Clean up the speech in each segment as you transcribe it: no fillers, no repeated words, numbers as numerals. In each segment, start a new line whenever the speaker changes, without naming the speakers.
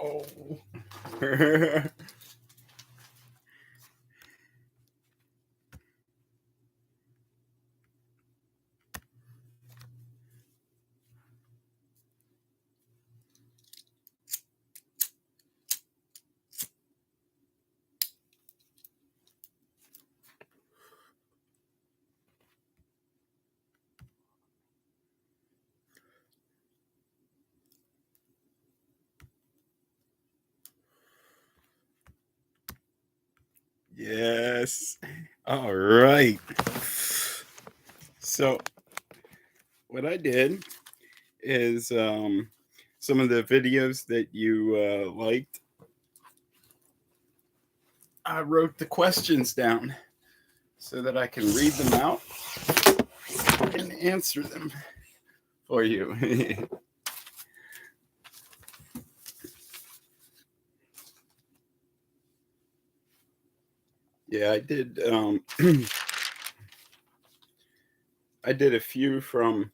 Oh. Yes. All right. So what I did is some of the videos that you liked. I wrote the questions down so that I can read them out and answer them for you. Yeah, I did. I did a few from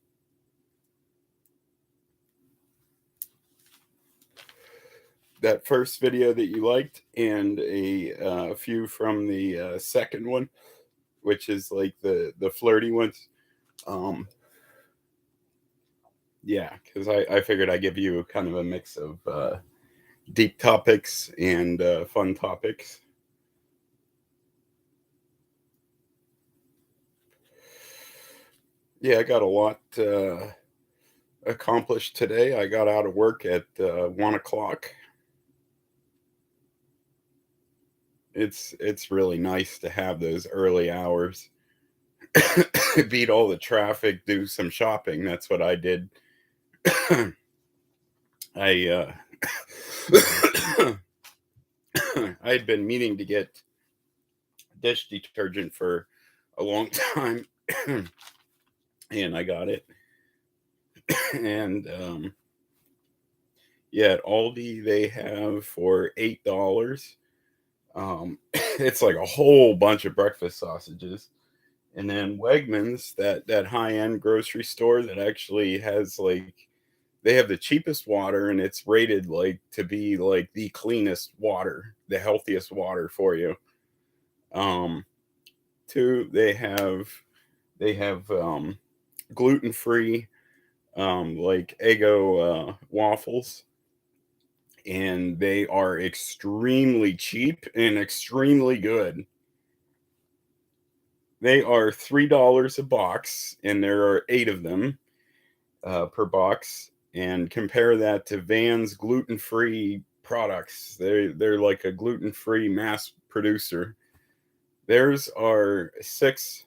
that first video that you liked, and a few from the second one, which is like the flirty ones. Um, yeah, because I figured I'd give you kind of a mix of deep topics and fun topics. Yeah, I got a lot accomplished today. I got out of work at 1 o'clock. It's really nice to have those early hours. Beat all the traffic, do some shopping. That's what I did. I I had been meaning to get dish detergent for a long time, and I got it. And yeah, at Aldi they have for $8. It's like a whole bunch of breakfast sausages. And then Wegmans, that high end grocery store that actually has like they have the cheapest water, and it's rated like to be like the cleanest water, the healthiest water for you. Um, Two, they have gluten free like Eggo waffles, and they are extremely cheap and extremely good. They are $3 a box, and there are 8 of them per box. And compare that to Van's gluten-free products. They're like a gluten-free mass producer. Theirs are 6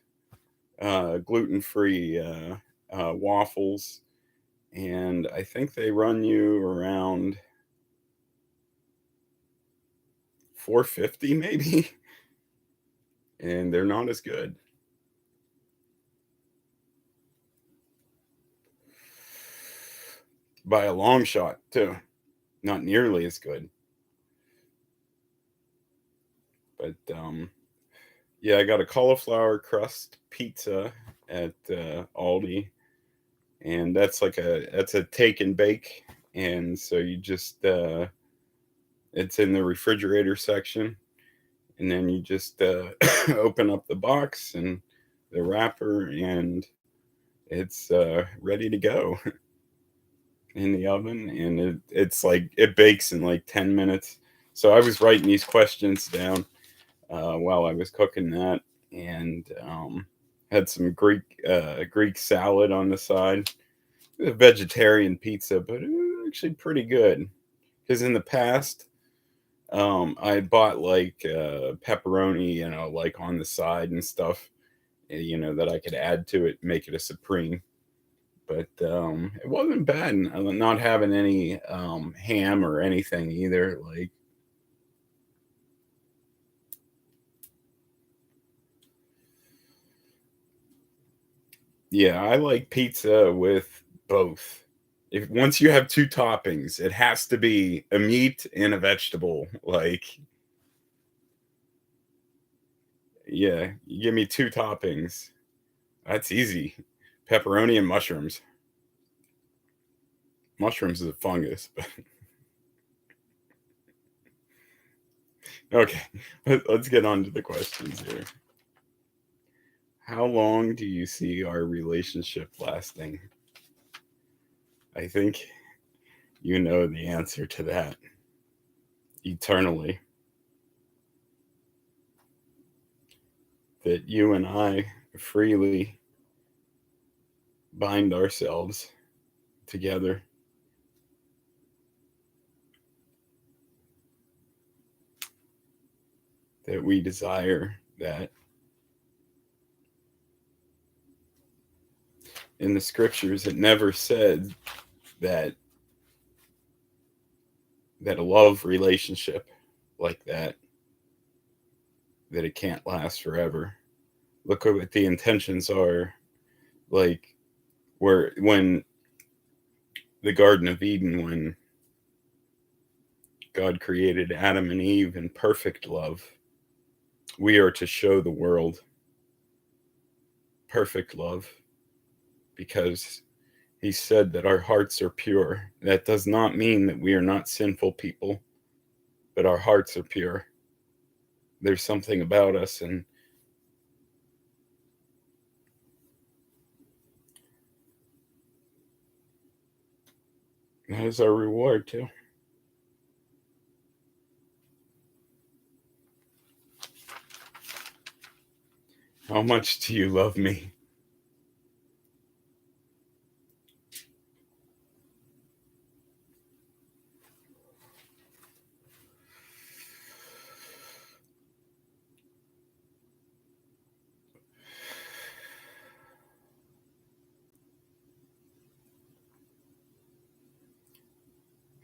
gluten-free waffles, and I think they run you around 450 maybe, and they're not as good by a long shot too. Not nearly as good. But yeah, I got a cauliflower crust pizza at Aldi, and that's a take and bake, and so you just it's in the refrigerator section, and then you just open up the box and the wrapper, and it's ready to go in the oven, and it's like it bakes in like 10 minutes. So I was writing these questions down while I was cooking that, and had some Greek salad on the side. A vegetarian pizza, but it was actually pretty good. Because in the past, I had bought like pepperoni, like on the side and stuff, that I could add to it, make it a supreme. But it wasn't bad. And I'm not having any ham or anything either. Like, yeah, I like pizza with both. If once you have 2 toppings, it has to be a meat and a vegetable. Like, yeah, you give me 2 toppings. That's easy. Pepperoni and mushrooms. Mushrooms is a fungus. Okay, let's get on to the questions here. How long do you see our relationship lasting? I think you know the answer to that. Eternally. That you and I freely bind ourselves together. That we desire that. In the scriptures, it never said that a love relationship like that it can't last forever. Look at what the intentions are. Like when the Garden of Eden, when God created Adam and Eve in perfect love, we are to show the world perfect love because he said that our hearts are pure. That does not mean that we are not sinful people, but our hearts are pure. There's something about us, and that is our reward too. How much do you love me?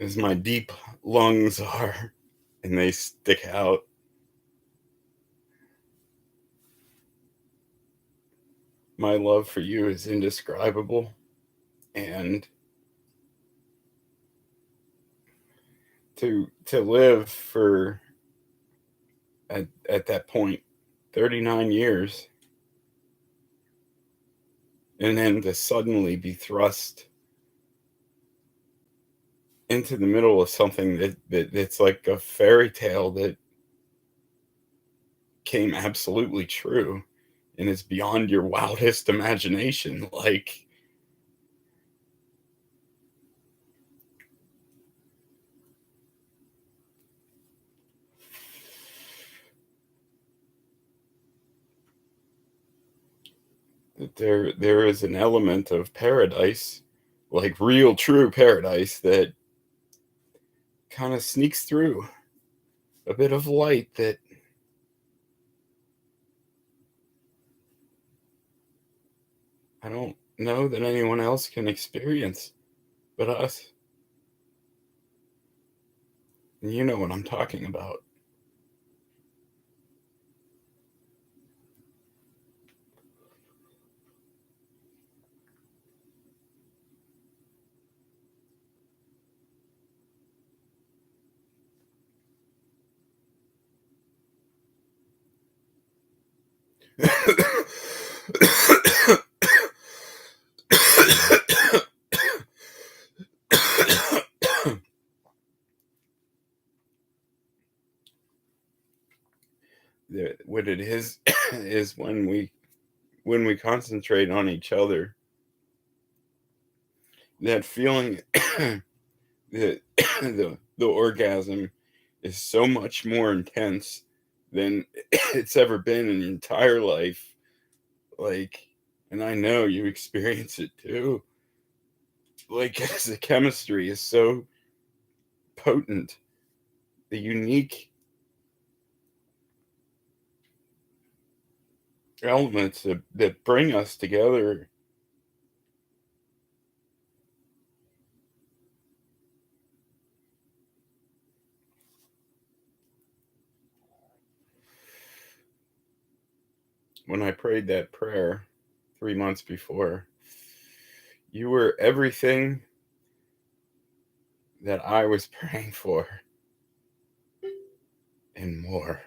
As my deep lungs are, and they stick out. My love for you is indescribable, and to live for at that point 39 years and then to suddenly be thrust into the middle of something that's like a fairy tale that came absolutely true and is beyond your wildest imagination. Like, that there is an element of paradise, like real true paradise, that kind of sneaks through, a bit of light that I don't know that anyone else can experience but us. And you know what I'm talking about. What it is when we concentrate on each other, that feeling that the orgasm is so much more intense than it's ever been in your entire life. Like, and I know you experience it too. Like, 'cause the chemistry is so potent, the unique elements that bring us together. When I prayed that prayer 3 months before, you were everything that I was praying for and more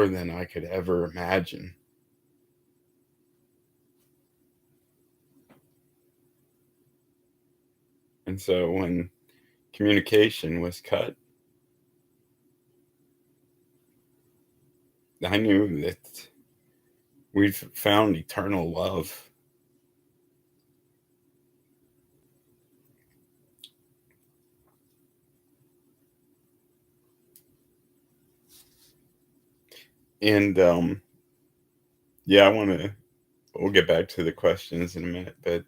than I could ever imagine. And so when communication was cut, I knew that we've found eternal love. And yeah, we'll get back to the questions in a minute, but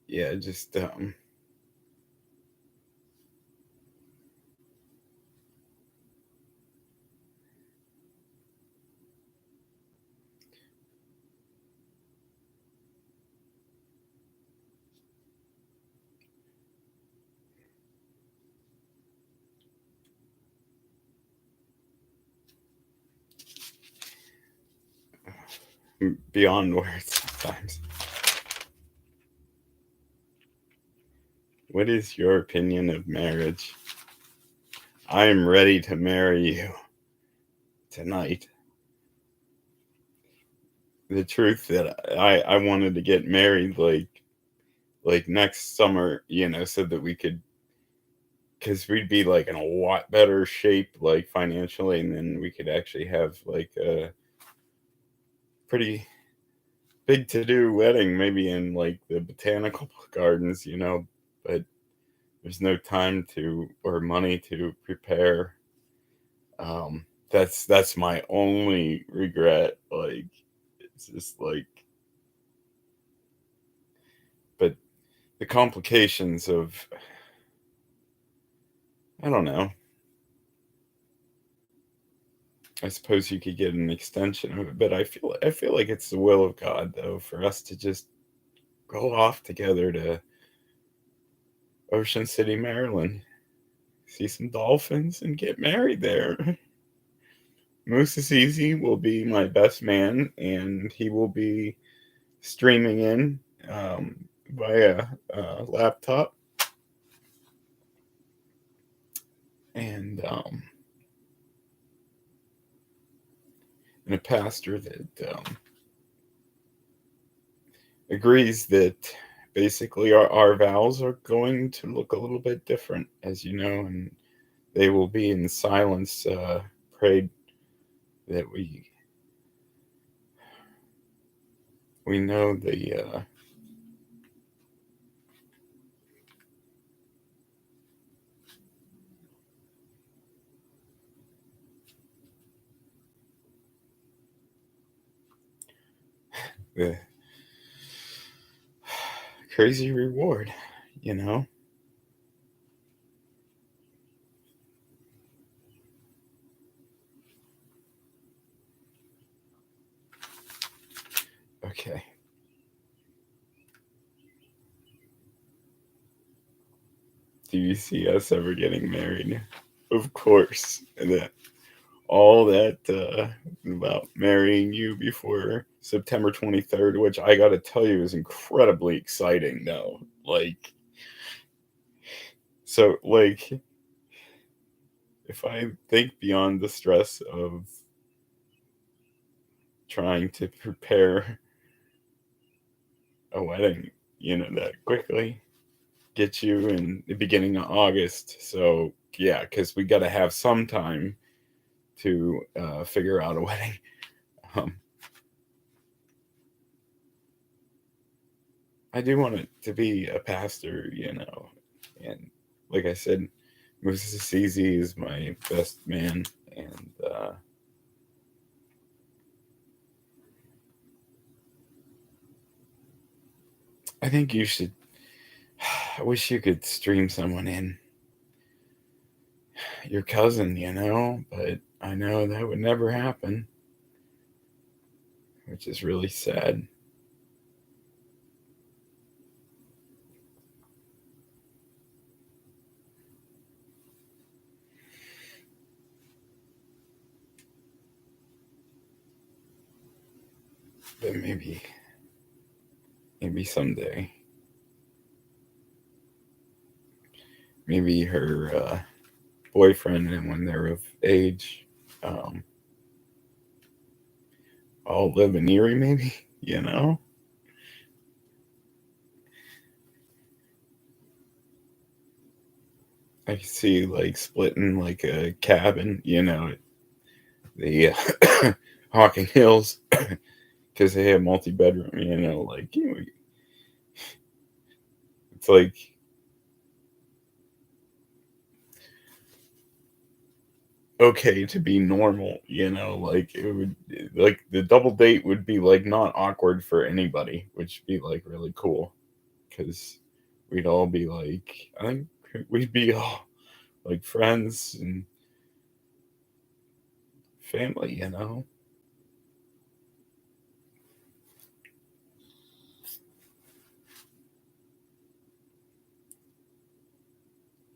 yeah, just beyond words sometimes. What is your opinion of marriage? I am ready to marry you tonight. The truth that I wanted to get married like next summer, so that we could, because we'd be like in a lot better shape like financially, and then we could actually have like a pretty big to do wedding, maybe in like the botanical gardens, but there's no time to or money to prepare. That's my only regret. Like, it's just like, but the complications of, I don't know. I suppose you could get an extension of it, but I feel like it's the will of God though for us to just go off together to Ocean City, Maryland, see some dolphins, and get married there. Moose Easy will be my best man, and he will be streaming in via laptop, and a pastor that agrees that basically our vows are going to look a little bit different, as you know, and they will be in silence. Prayed that we know the crazy reward, you know. Okay. Do you see us ever getting married? Of course. And that all that about marrying you before September 23rd, which I got to tell you is incredibly exciting though. Like, so like, if I think beyond the stress of trying to prepare a wedding, that quickly, get you in the beginning of August. So yeah, because we got to have some time to figure out a wedding. Um, I do want it to be a pastor, and like I said, Moses Assisi is my best man, and I think you should. I wish you could stream someone in, your cousin, but I know that would never happen, which is really sad. But maybe someday, maybe her boyfriend, and when they're of age, um, all live in Erie, maybe, you know? I could see like splitting like a cabin, the Hocking Hills because they have multi-bedroom. Like it's like okay to be normal. Like it would like the double date would be like not awkward for anybody, which would be like really cool because we'd all be like I think we'd be all like friends and family.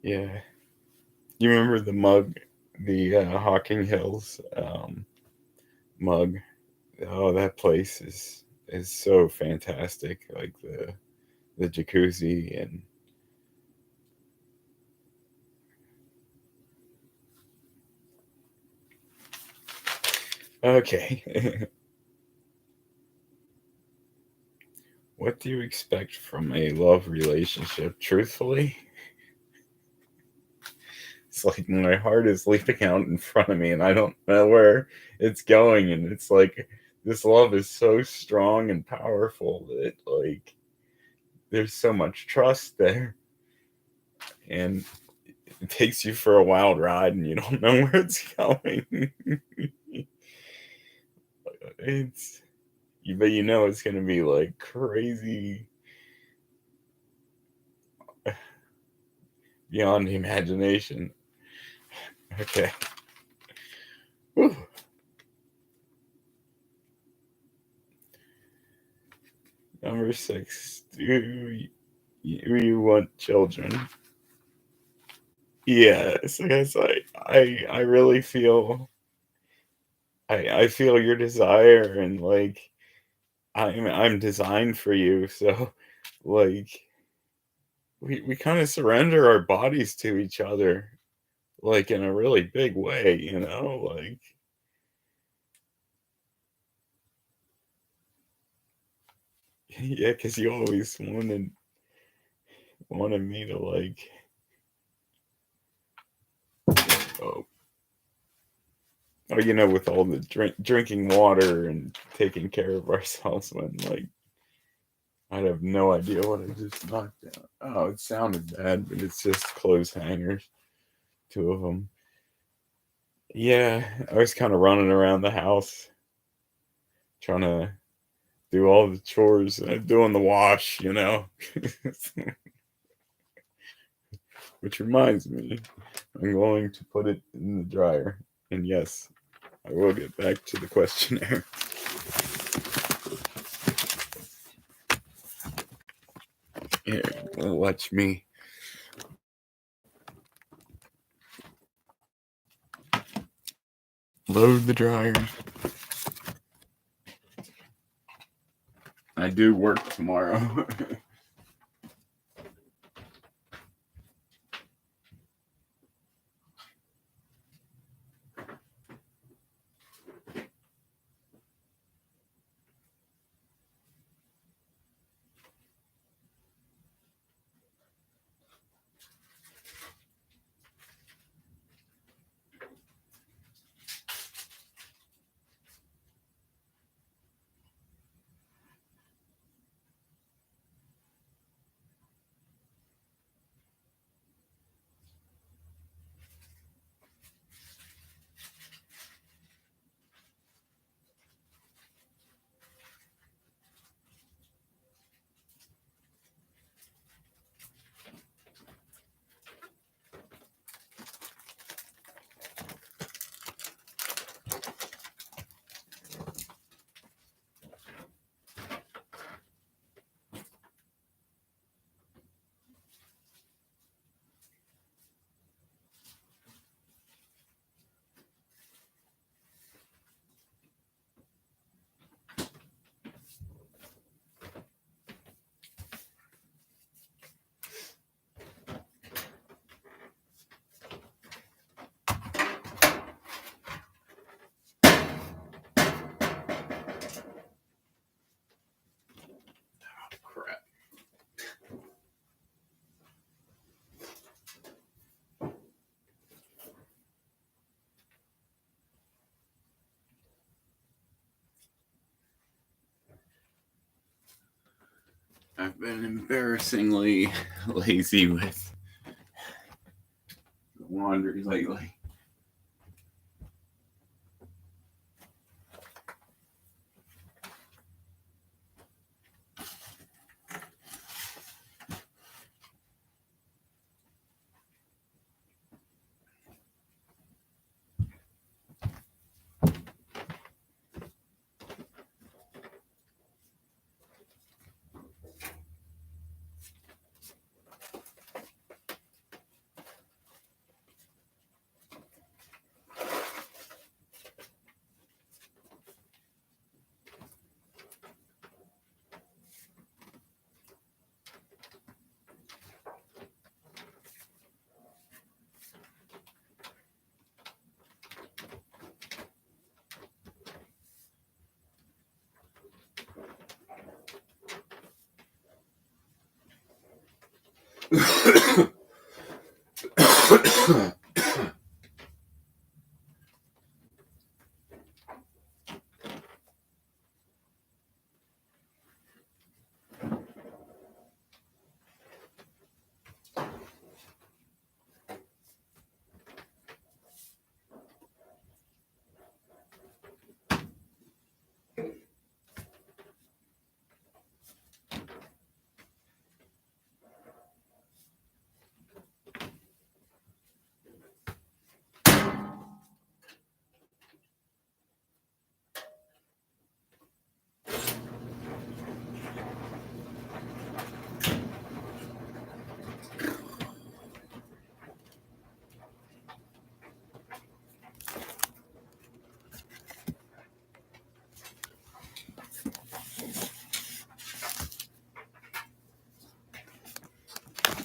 Yeah. You remember the mug, the Hocking Hills mug? Oh, that place is so fantastic. Like the jacuzzi and okay. What do you expect from a love relationship? Truthfully, it's like my heart is leaping out in front of me, and I don't know where it's going. And it's like this love is so strong and powerful that like there's so much trust there, and it takes you for a wild ride, and you don't know where it's going. it's but it's gonna be like crazy beyond imagination. Okay. Whew. Number 6. Do you want children? Yes, yes. I really feel I feel your desire, and like I'm designed for you. So like we kind of surrender our bodies to each other like in a really big way. Like yeah, because you always wanted me to like oh, with all the drinking water and taking care of ourselves when like I'd have no idea what I just knocked down. Oh, it sounded bad, but it's just clothes hangers, two of them. Yeah, I was kind of running around the house trying to do all the chores, doing the wash. Which reminds me, I'm going to put it in the dryer. And yes, I will get back to the questionnaire. Here, watch me load the dryer. I do work tomorrow. I've been embarrassingly lazy with the laundry lately.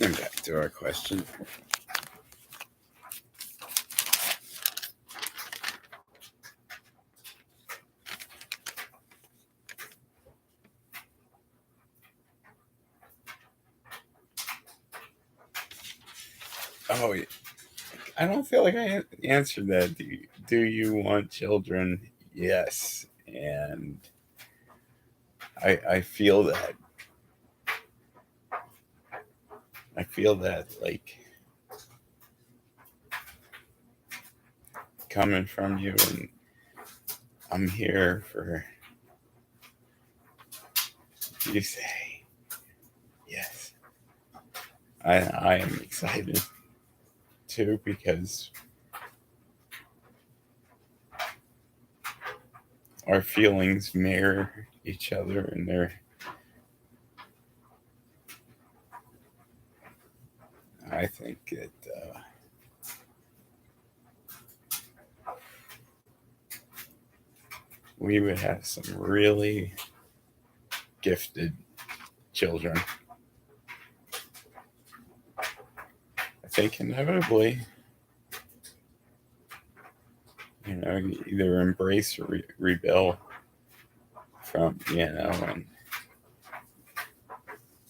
And back to our question. Oh, I don't feel like I answered that. Do you want children? Yes. And I feel that. I feel that, like, coming from you, and I'm here for you say yes. I am excited too, because our feelings mirror each other, and I think that we would have some really gifted children. I think inevitably, you either embrace or rebel from, and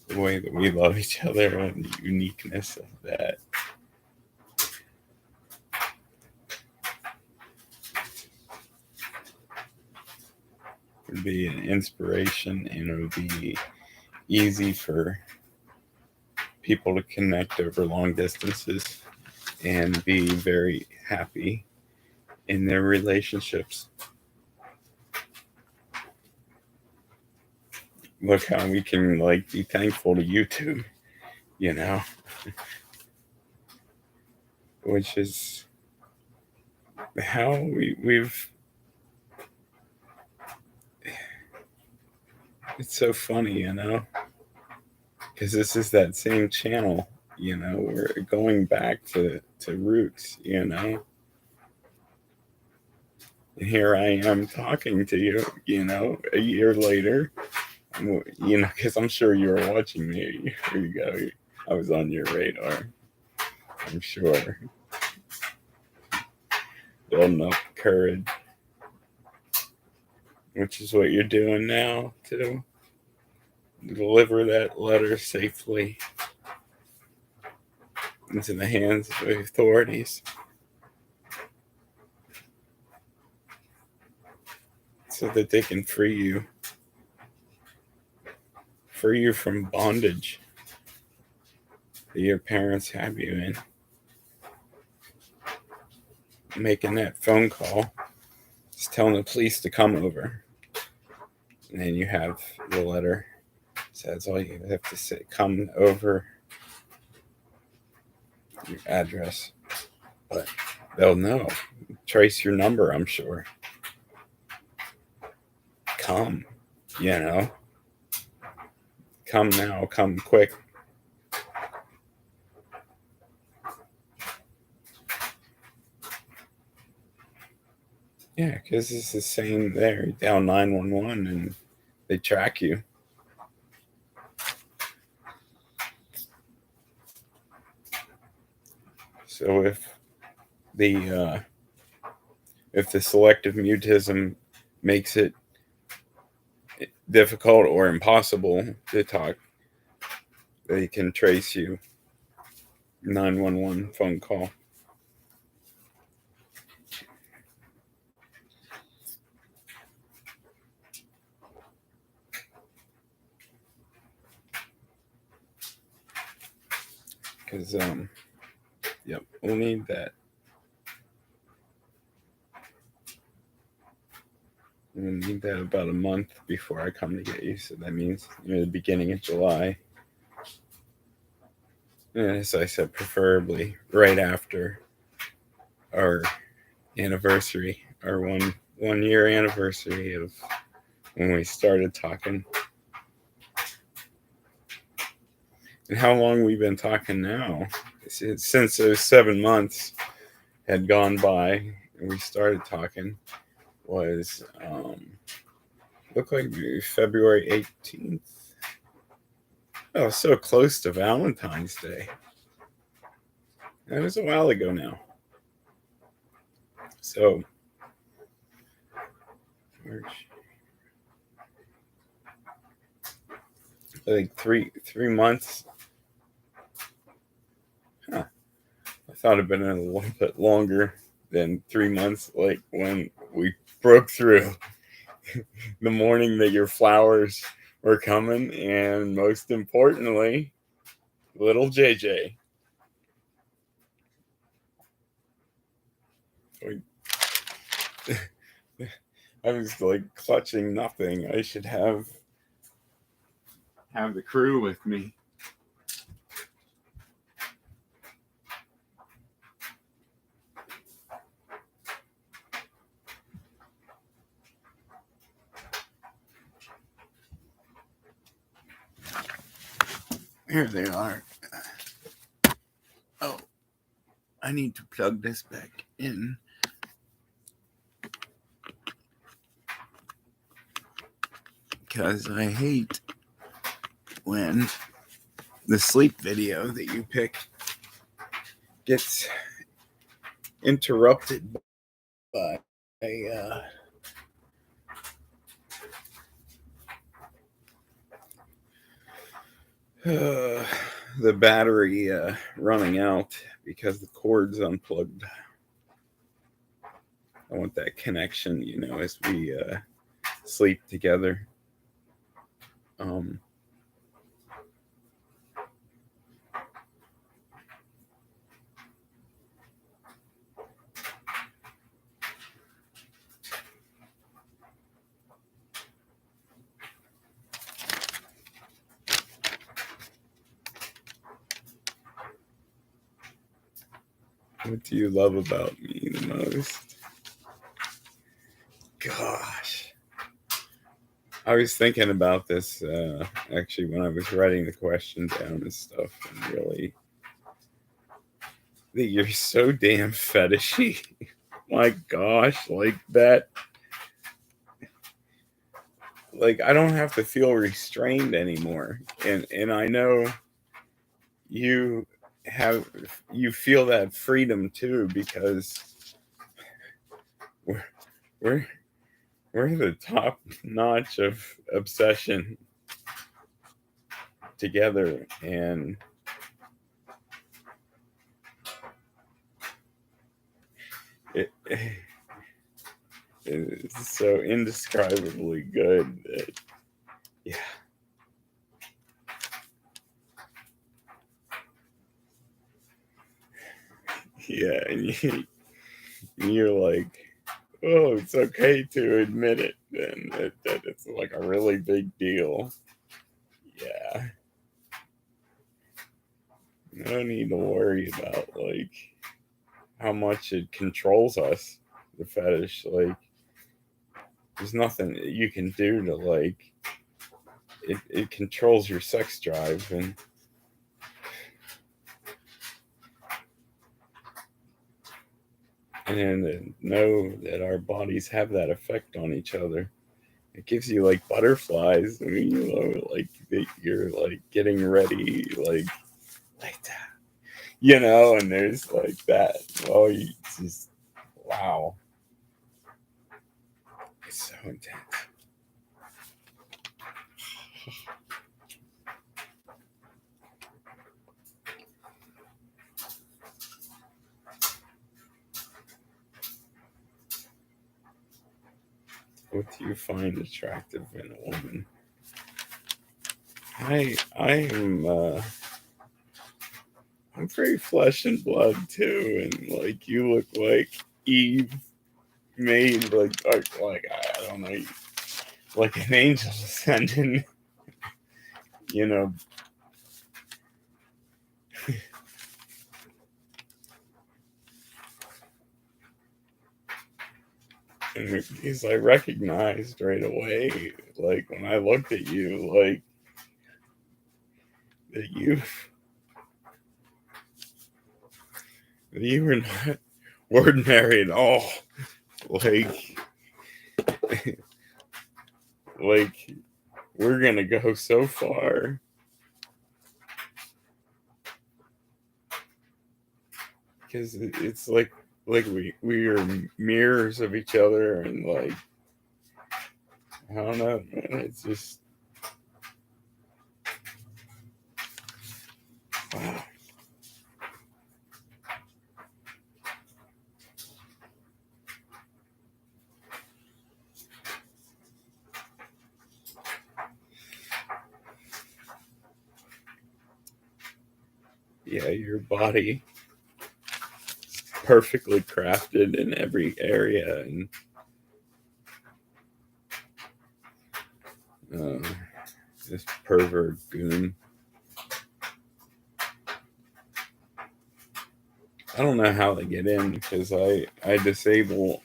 the way that we love each other and the uniqueness of that. Would be an inspiration, and it would be easy for people to connect over long distances and be very happy in their relationships. Look how we can be thankful to YouTube, which is how we've. It's so funny, because this is that same channel. We're going back to roots. And here I am talking to you. A year later. Because I'm sure you were watching me. Here you go. I was on your radar. I'm sure. Building up courage, which is what you're doing now to deliver that letter safely into the hands of the authorities, so that they can free you free you from bondage that your parents have you in. Making that phone call, just telling the police to come over. And then you have the letter. So that's all you have to say. Come over, your address. But they'll know. Trace your number, I'm sure. Come, Come now, come quick. Yeah, because it's the same there. You dial 911 and they track you. So if the selective mutism makes it difficult or impossible to talk, they can trace you. 911 phone call. Because yep, we'll need that. We'll need that about a month before I come to get you. So that means the beginning of July. And as I said, preferably right after our anniversary, our one year anniversary of when we started talking. And how long we've been talking now? Since those 7 months had gone by and we started talking was looked like February 18th. Oh, so close to Valentine's Day. That was a while ago now. So March, like three months. Huh. I thought it'd been a little bit longer than 3 months, like when we broke through the morning that your flowers were coming, and most importantly, little JJ. I was like clutching nothing. I should have the crew with me. Here they are. Oh, I need to plug this back in. Because I hate when the sleep video that you pick gets interrupted by the battery running out because the cord's unplugged. I want that connection, as we sleep together. What do you love about me the most? Gosh. I was thinking about this actually when I was writing the question down and stuff, and really, that you're so damn fetishy. My gosh, like that. Like, I don't have to feel restrained anymore. And I know you feel that freedom too, because we're the top notch of obsession together, and it's so indescribably good that, yeah. Yeah, and you're like, oh, it's okay to admit it, and that it's like a really big deal. Yeah, no need to worry about like how much it controls us. The fetish, like, there's nothing that you can do to like it controls your sex drive, and know that our bodies have that effect on each other. It gives you like butterflies. I mean, like that you're like getting ready, like that, and there's like that. Oh, it's just wow, it's so intense. What do you find attractive in a woman? I am I'm very flesh and blood too, and like you look like Eve made like I don't know, like an angel descending, you know. And because I recognized right away, like when I looked at you, like that you were not ordinary at all. Like like we're gonna go so far because it's like we are mirrors of each other, and like I don't know, man. It's just wow. Yeah, your body perfectly crafted in every area, and uh, this pervert goon. I don't know how they get in because I disable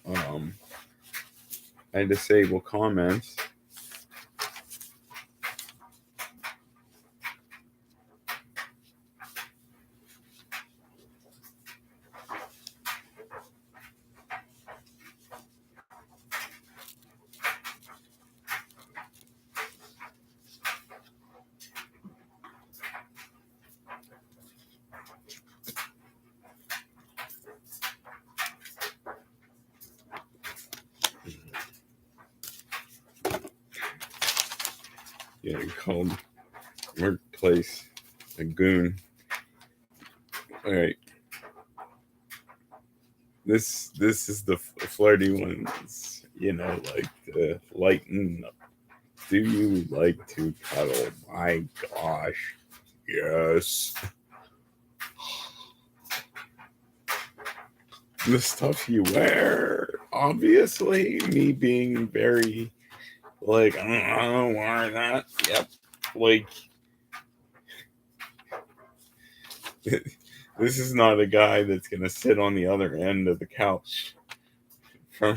comments. Yeah, called workplace a goon. All right, this is the flirty ones. Like the lighten up. Do you like to cuddle? My gosh, yes. The stuff you wear, obviously, me being very like I don't wear that. Yep, like this is not a guy that's gonna sit on the other end of the couch from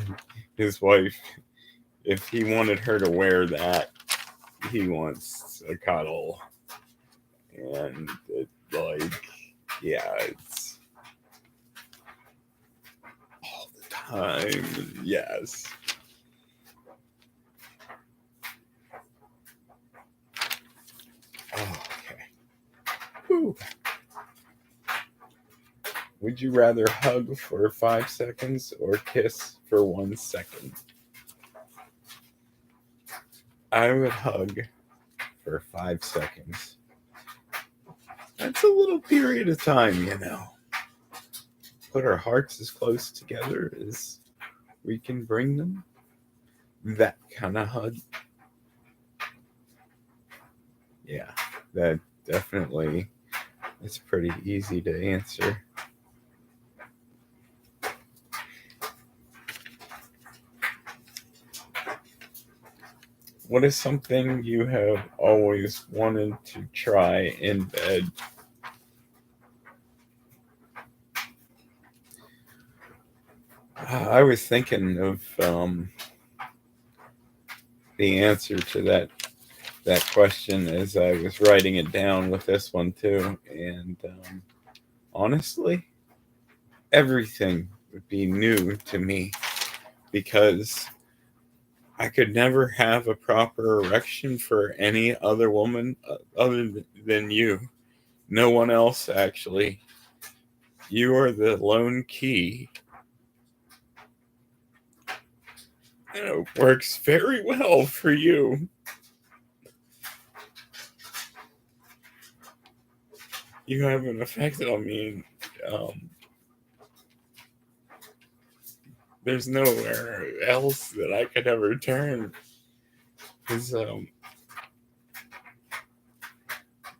his wife. If he wanted her to wear that, he wants a cuddle, and like, yeah, it's all the time. Yes. Oh, okay. Whew. Would you rather hug for 5 seconds or kiss for 1 second? I would hug for 5 seconds. That's a little period of time. Put our hearts as close together as we can bring them. That kind of hug. Yeah, that definitely, it's pretty easy to answer. What is something you have always wanted to try in bed? I was thinking of the answer to that question as I was writing it down with this one too, and honestly, everything would be new to me because I could never have a proper erection for any other woman other than you. No one else, actually. You are the lone key. And it works very well for you. You have an effect on me. Um, there's nowhere else that I could ever turn. Because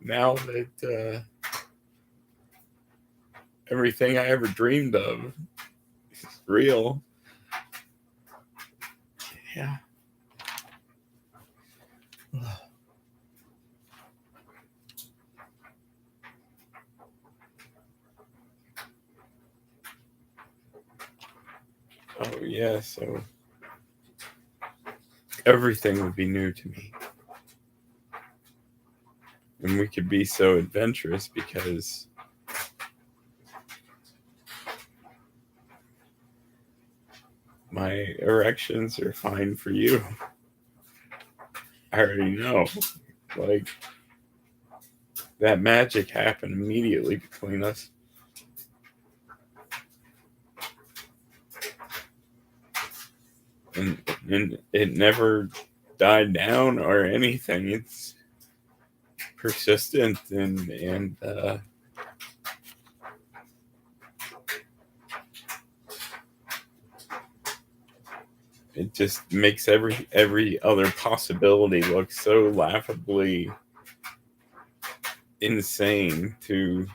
now that everything I ever dreamed of is real. Yeah. Oh, yeah, so everything would be new to me. And we could be so adventurous because my erections are fine for you. I already know. Like, that magic happened immediately between us. And it never died down or anything. It's persistent and it just makes every other possibility look so laughably insane to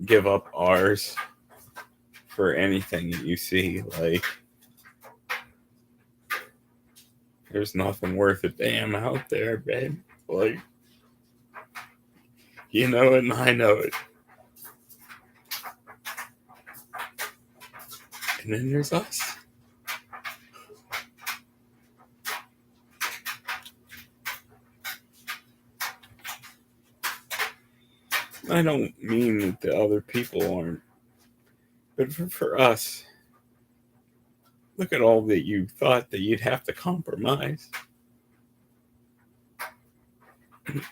give up ours for anything that you see. Like, there's nothing worth a damn out there, babe. Like, you know it and I know it. And then there's us. I don't mean that the other people aren't, but for us, look at all that you thought that you'd have to compromise. And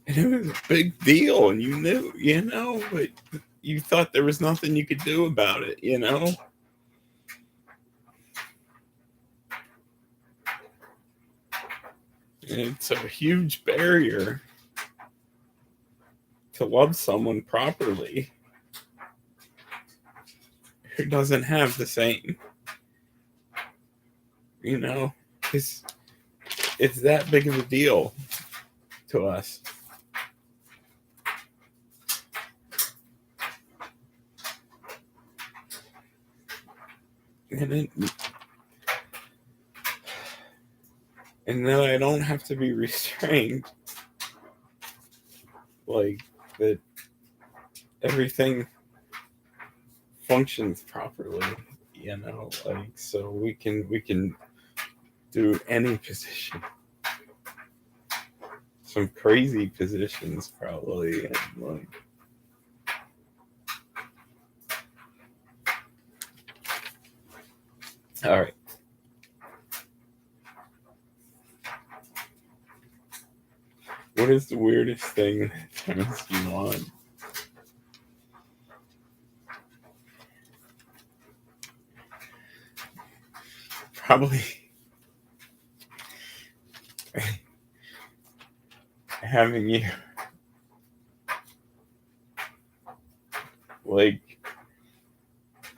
it was a big deal, and you knew, but you thought there was nothing you could do about it. And it's a huge barrier to love someone properly who doesn't have the same, it's that big of a deal to us. And then I don't have to be restrained. Like, that everything functions properly, like, so we can do any position. Some crazy positions probably, and like, all right. What is the weirdest thing that turns you on? Probably having you, like,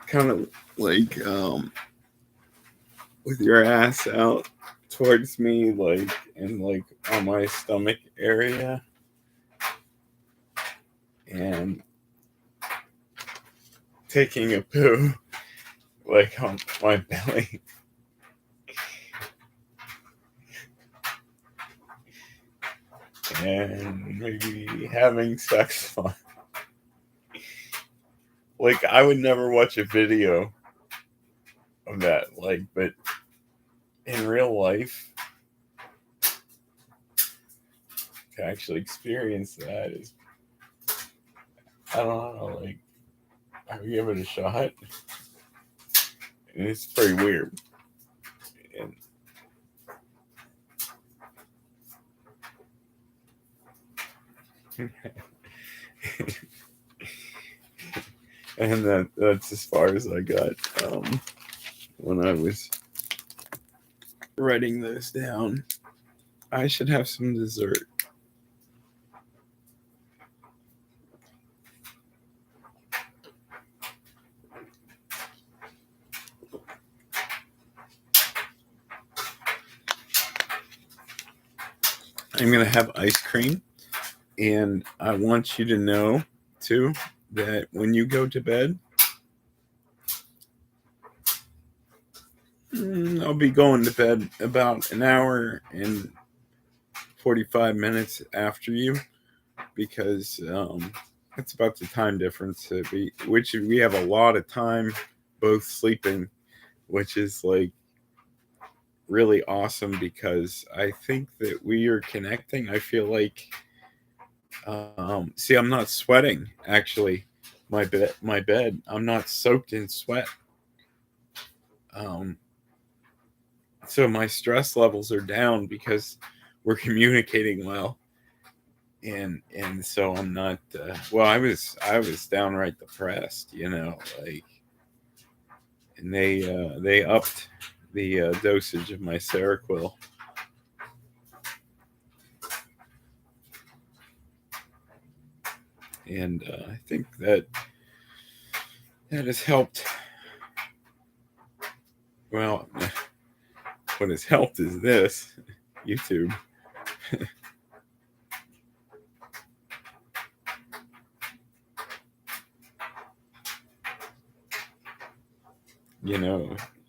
kind of like with your ass out towards me, like, and like on my stomach area, and taking a poo like on my belly. and maybe having sex fun. Like, I would never watch a video of that, like, but in real life, to actually experience that is, I don't know, like, I would give it a shot. And it's pretty weird. And and that's as far as I got when I was writing those down. I should have some dessert. I'm going to have ice cream, and I want you to know, too, that when you go to bed, I'll be going to bed about an hour and 45 minutes after you, because that's about the time difference, which we have a lot of time both sleeping, which is like really awesome, because I think that we are connecting. I feel like, see, I'm not sweating, actually. My bed, I'm not soaked in sweat. So my stress levels are down because we're communicating well. And so I'm not, well, I was downright depressed, like, and they upped the dosage of my Seroquel. And I think that has helped. Well, what has helped is this YouTube.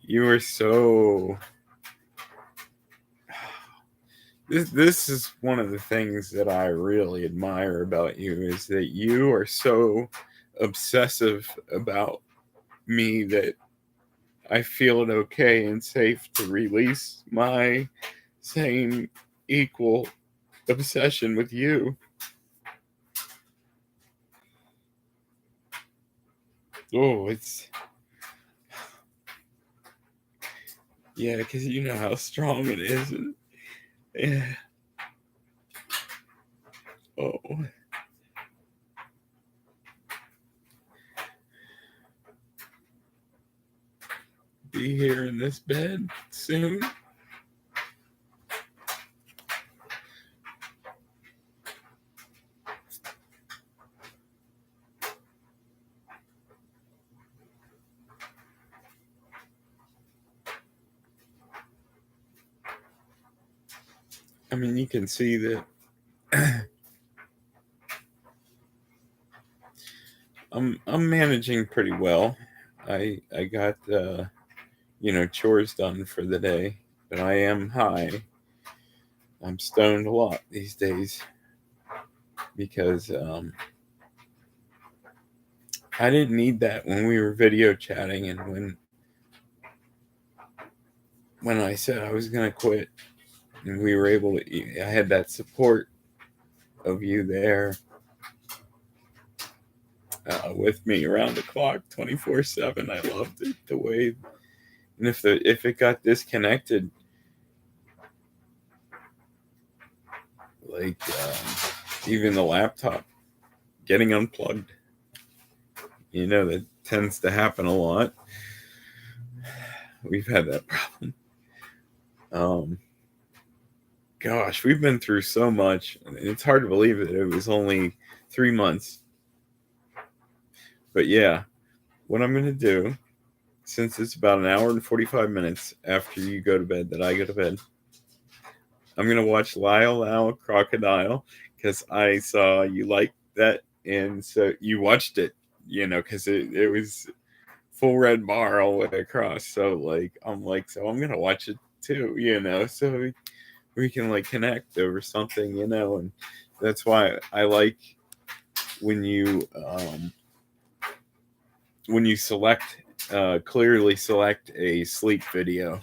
You are so. This is one of the things that I really admire about you, is that you are so obsessive about me that I feel it okay and safe to release my same equal obsession with you. Oh, yeah, because you know how strong it is. Yeah. Oh. Be here in this bed soon. I mean, you can see that I'm managing pretty well. I got chores done for the day, but I am high. I'm stoned a lot these days because I didn't need that when we were video chatting, and when I said I was gonna quit, and we were able to. I had that support of you there with me around the clock, 24/7. I loved it, the way. And if it got disconnected, like even the laptop getting unplugged, that tends to happen a lot. We've had that problem. Gosh, we've been through so much. It's hard to believe that it was only 3 months. But yeah, what I'm going to do, since it's about an hour and 45 minutes after you go to bed that I go to bed, I'm going to watch Lyle Crocodile, because I saw you like that. And so you watched it, because it was full red bar all the way across. So I'm going to watch it too, so we can like connect over something, and that's why I like when you select clearly select a sleep video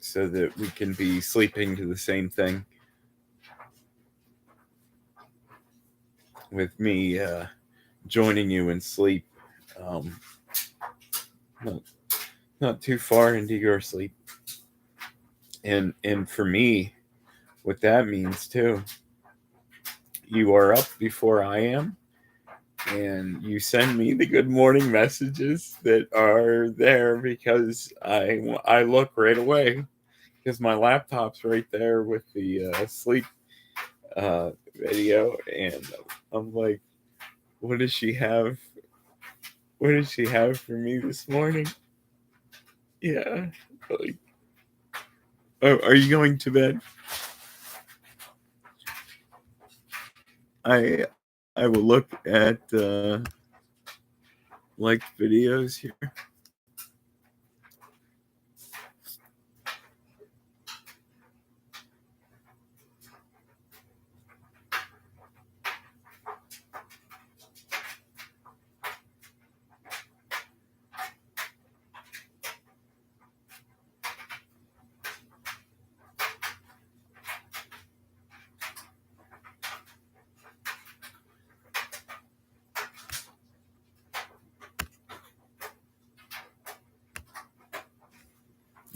so that we can be sleeping to the same thing with me joining you in sleep, not too far into your sleep. And for me, what that means too, you are up before I am, and you send me the good morning messages that are there because I look right away because my laptop's right there with the sleep video, and I'm like, what does she have? What does she have for me this morning? Yeah, like, oh, are you going to bed? I will look at liked videos here.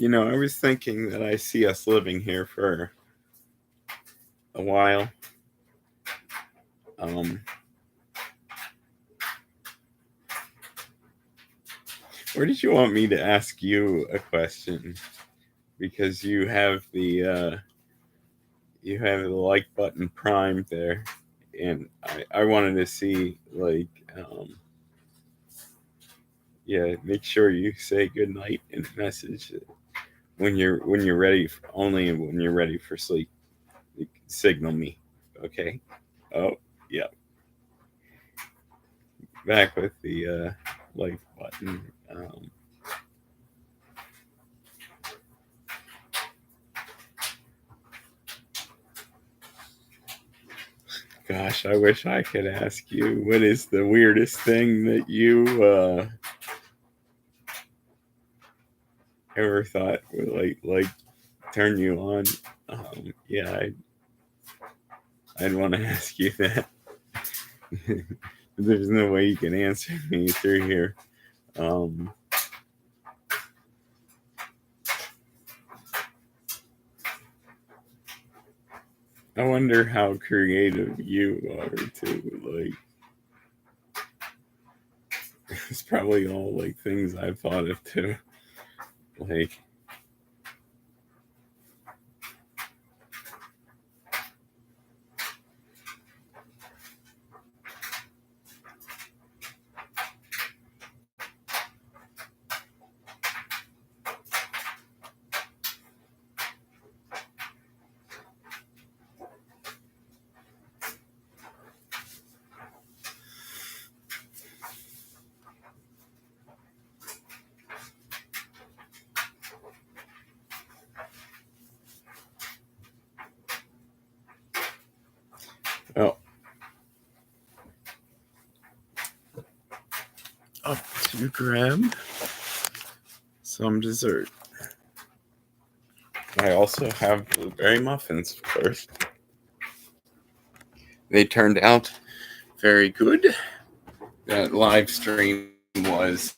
I was thinking that I see us living here for a while. Or did you want me to ask you a question? Because you have the like button primed there, and I wanted to see like make sure you say good night in the message when you're ready. Only when you're ready for sleep, you can signal me. Okay. Oh yeah. Back with the like button. Gosh, I wish I could ask you what is the weirdest thing that you ever thought would like turn you on. Yeah, I'd want to ask you that. There's no way you can answer me through here. I wonder how creative you are too. Like, it's probably all like things I've thought of too. Like, well, up to grab some dessert. I also have blueberry muffins, of course. They turned out very good. That live stream was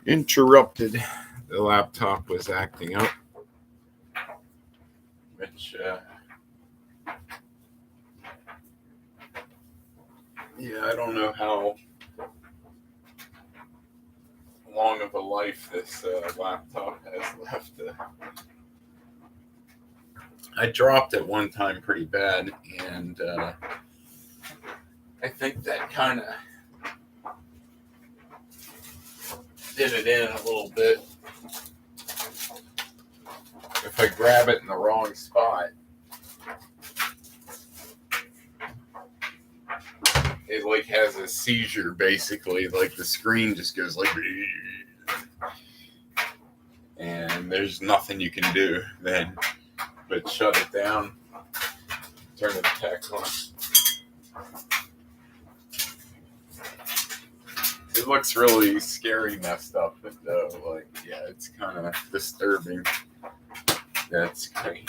interrupted. The laptop was acting up, which I don't know how long of a life this laptop has left. I dropped it one time pretty bad, and I think that kind of did it in a little bit. If I grab it in the wrong spot, it like has a seizure basically. Like the screen just goes like, and there's nothing you can do then but shut it down, turn the tech on. It looks really scary messed up, though. Like, yeah, it's kind of disturbing. That's great.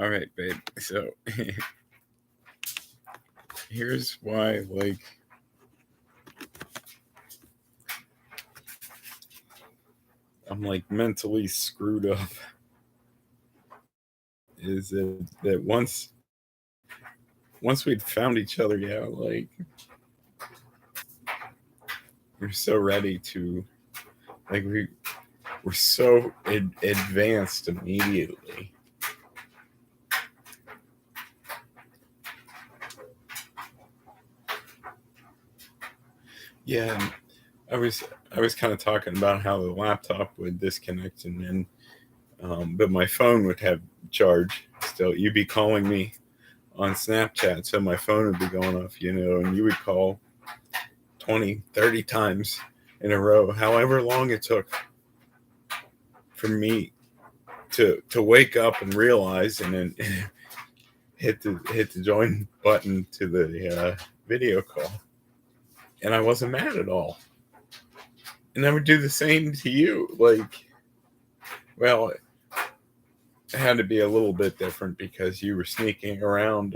All right, babe. So here's why, like, I'm like mentally screwed up. Is that once we'd found each other, yeah, like we're so ready to, like we're so advanced immediately. Yeah, and I was kind of talking about how the laptop would disconnect and then, but my phone would have charge still. You'd be calling me on Snapchat, so my phone would be going off, and you would call 20, 30 times in a row, however long it took for me to wake up and realize, and then hit the join button to the video call, and I wasn't mad at all. And I would do the same to you. Like, well, it had to be a little bit different because you were sneaking around,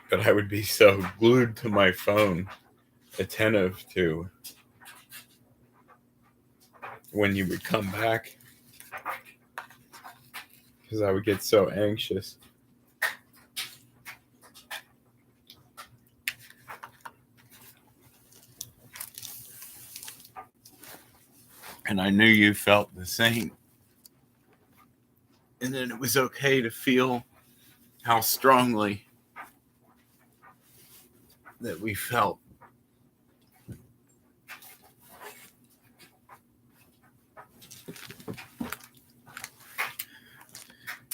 but I would be so glued to my phone, attentive to when you would come back, because I would get so anxious. And I knew you felt the same. And then it was okay to feel how strongly that we felt.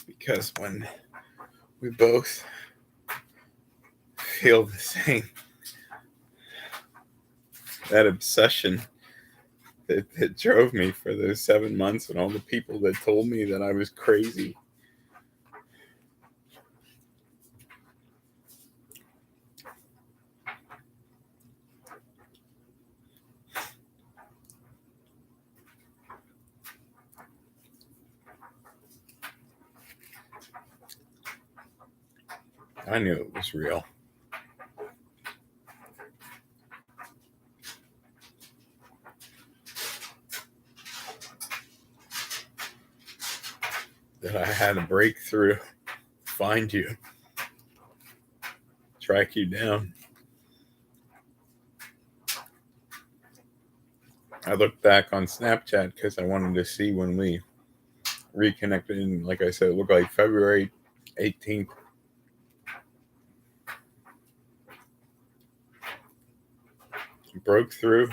Because when we both feel the same, that obsession that drove me for those 7 months, and all the people that told me that I was crazy. I knew it was real. That I had to break through, find you, track you down. I looked back on Snapchat because I wanted to see when we reconnected. And like I said, it looked like February 18th. Broke through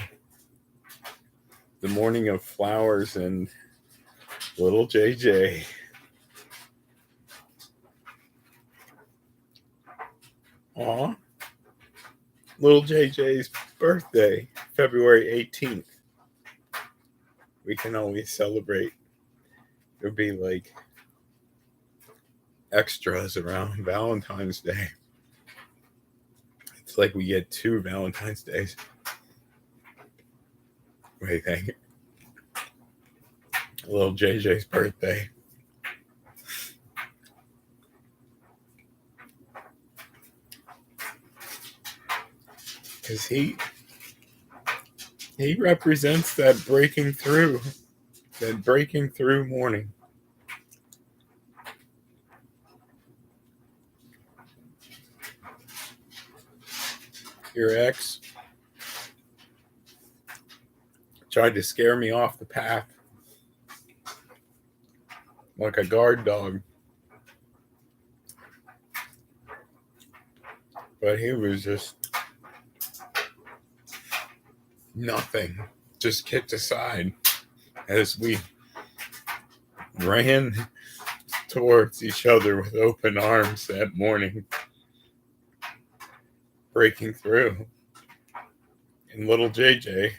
the morning of flowers and Little JJ. Aw. Little JJ's birthday, February 18th. We can always celebrate. It would be like extras around Valentine's Day. It's like we get 2 Valentine's Days. What do you think? Little JJ's birthday. Because he represents that breaking through morning. Your ex tried to scare me off the path like a guard dog. But he was just nothing, just kicked aside as we ran towards each other with open arms that morning, breaking through. And little JJ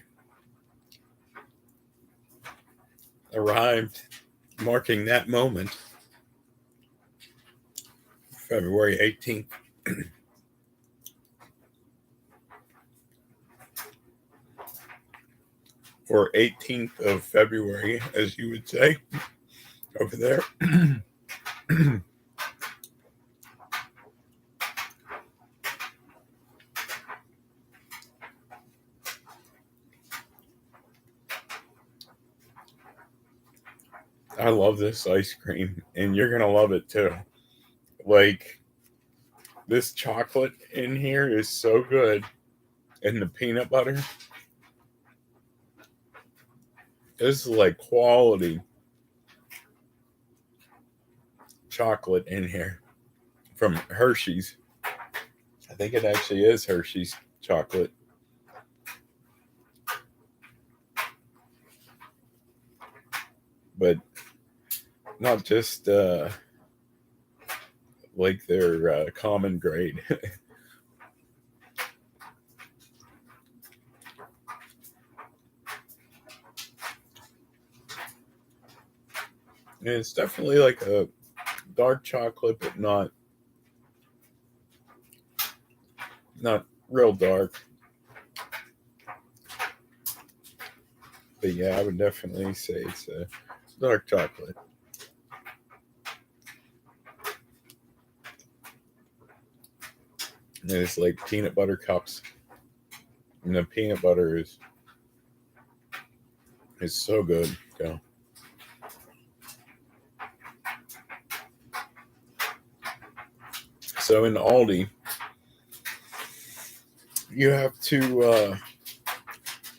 arrived, marking that moment, February 18th. Or 18th of February, as you would say, over there. I love this ice cream, and you're going to love it too. Like, this chocolate in here is so good, and the peanut butter. This is like quality chocolate in here from Hershey's. I think it actually is Hershey's chocolate. But not just like their common grade. And it's definitely like a dark chocolate, but not real dark. But yeah, I would definitely say it's a dark chocolate. And it's like peanut butter cups. And the peanut butter is so good. So. So in Aldi, you have to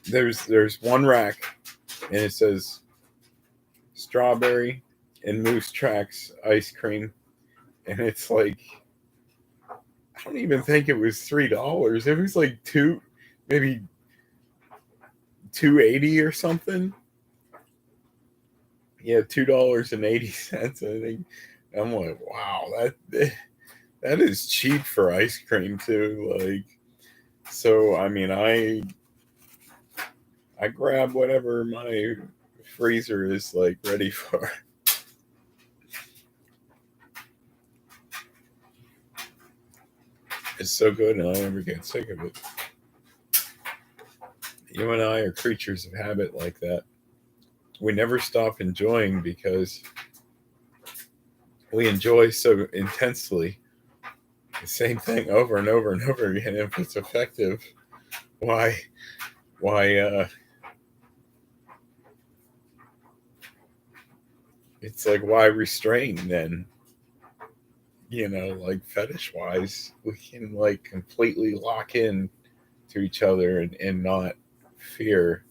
there's one rack, and it says strawberry and Moose Tracks ice cream, and it's like, I don't even think it was $3. It was like maybe $2.80 or something. Yeah, $2.80. I think. I'm like, wow, that is cheap for ice cream too. Like, so I mean, I grab whatever my freezer is like ready for. It's so good, and I never get sick of it. You and I are creatures of habit like that. We never stop enjoying because we enjoy so intensely the same thing over and over and over again. If it's effective, why it's like, why restrain then? You know, like fetish wise, we can like completely lock in to each other and not fear.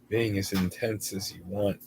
Being as intense as you want.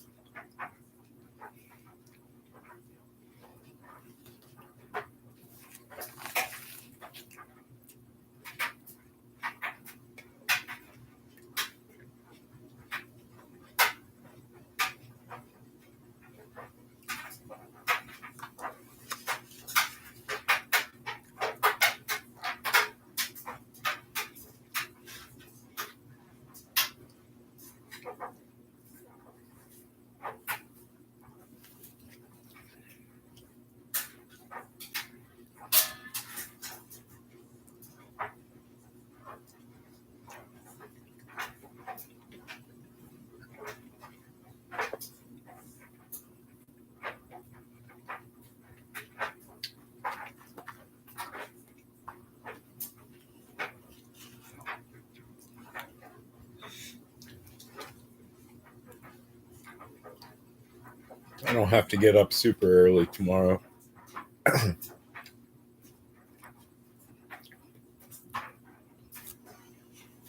I don't have to get up super early tomorrow.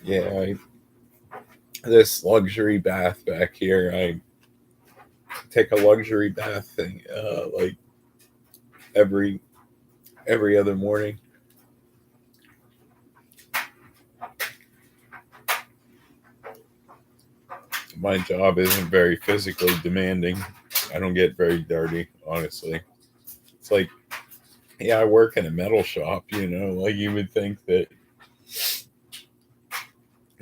Yeah, this luxury bath back here. I take a luxury bath thing, like every other morning. My job isn't very physically demanding. I don't get very dirty, honestly. It's like, yeah, I work in a metal shop, like you would think that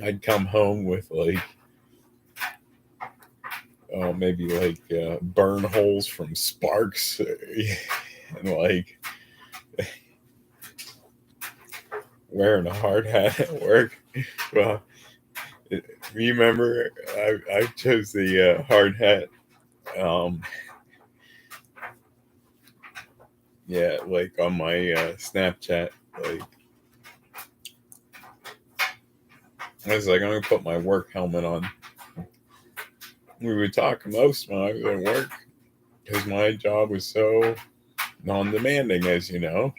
I'd come home with like, oh, maybe like burn holes from sparks and like wearing a hard hat at work. Well, remember, I chose the hard hat. Um, yeah, like on my Snapchat, like I was like, I'm gonna put my work helmet on. We would talk most when I was at work because my job was so non-demanding, as you know.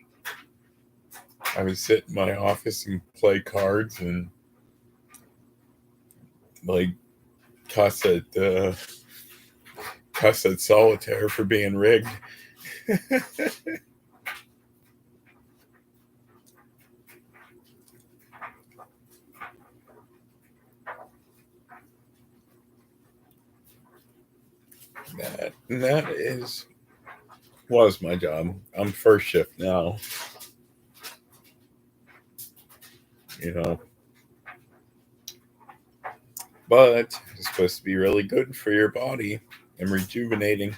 I would sit in my office and play cards and like cuss at solitaire for being rigged. That was my job. I'm first shift now. You know, but it's supposed to be really good for your body and rejuvenating.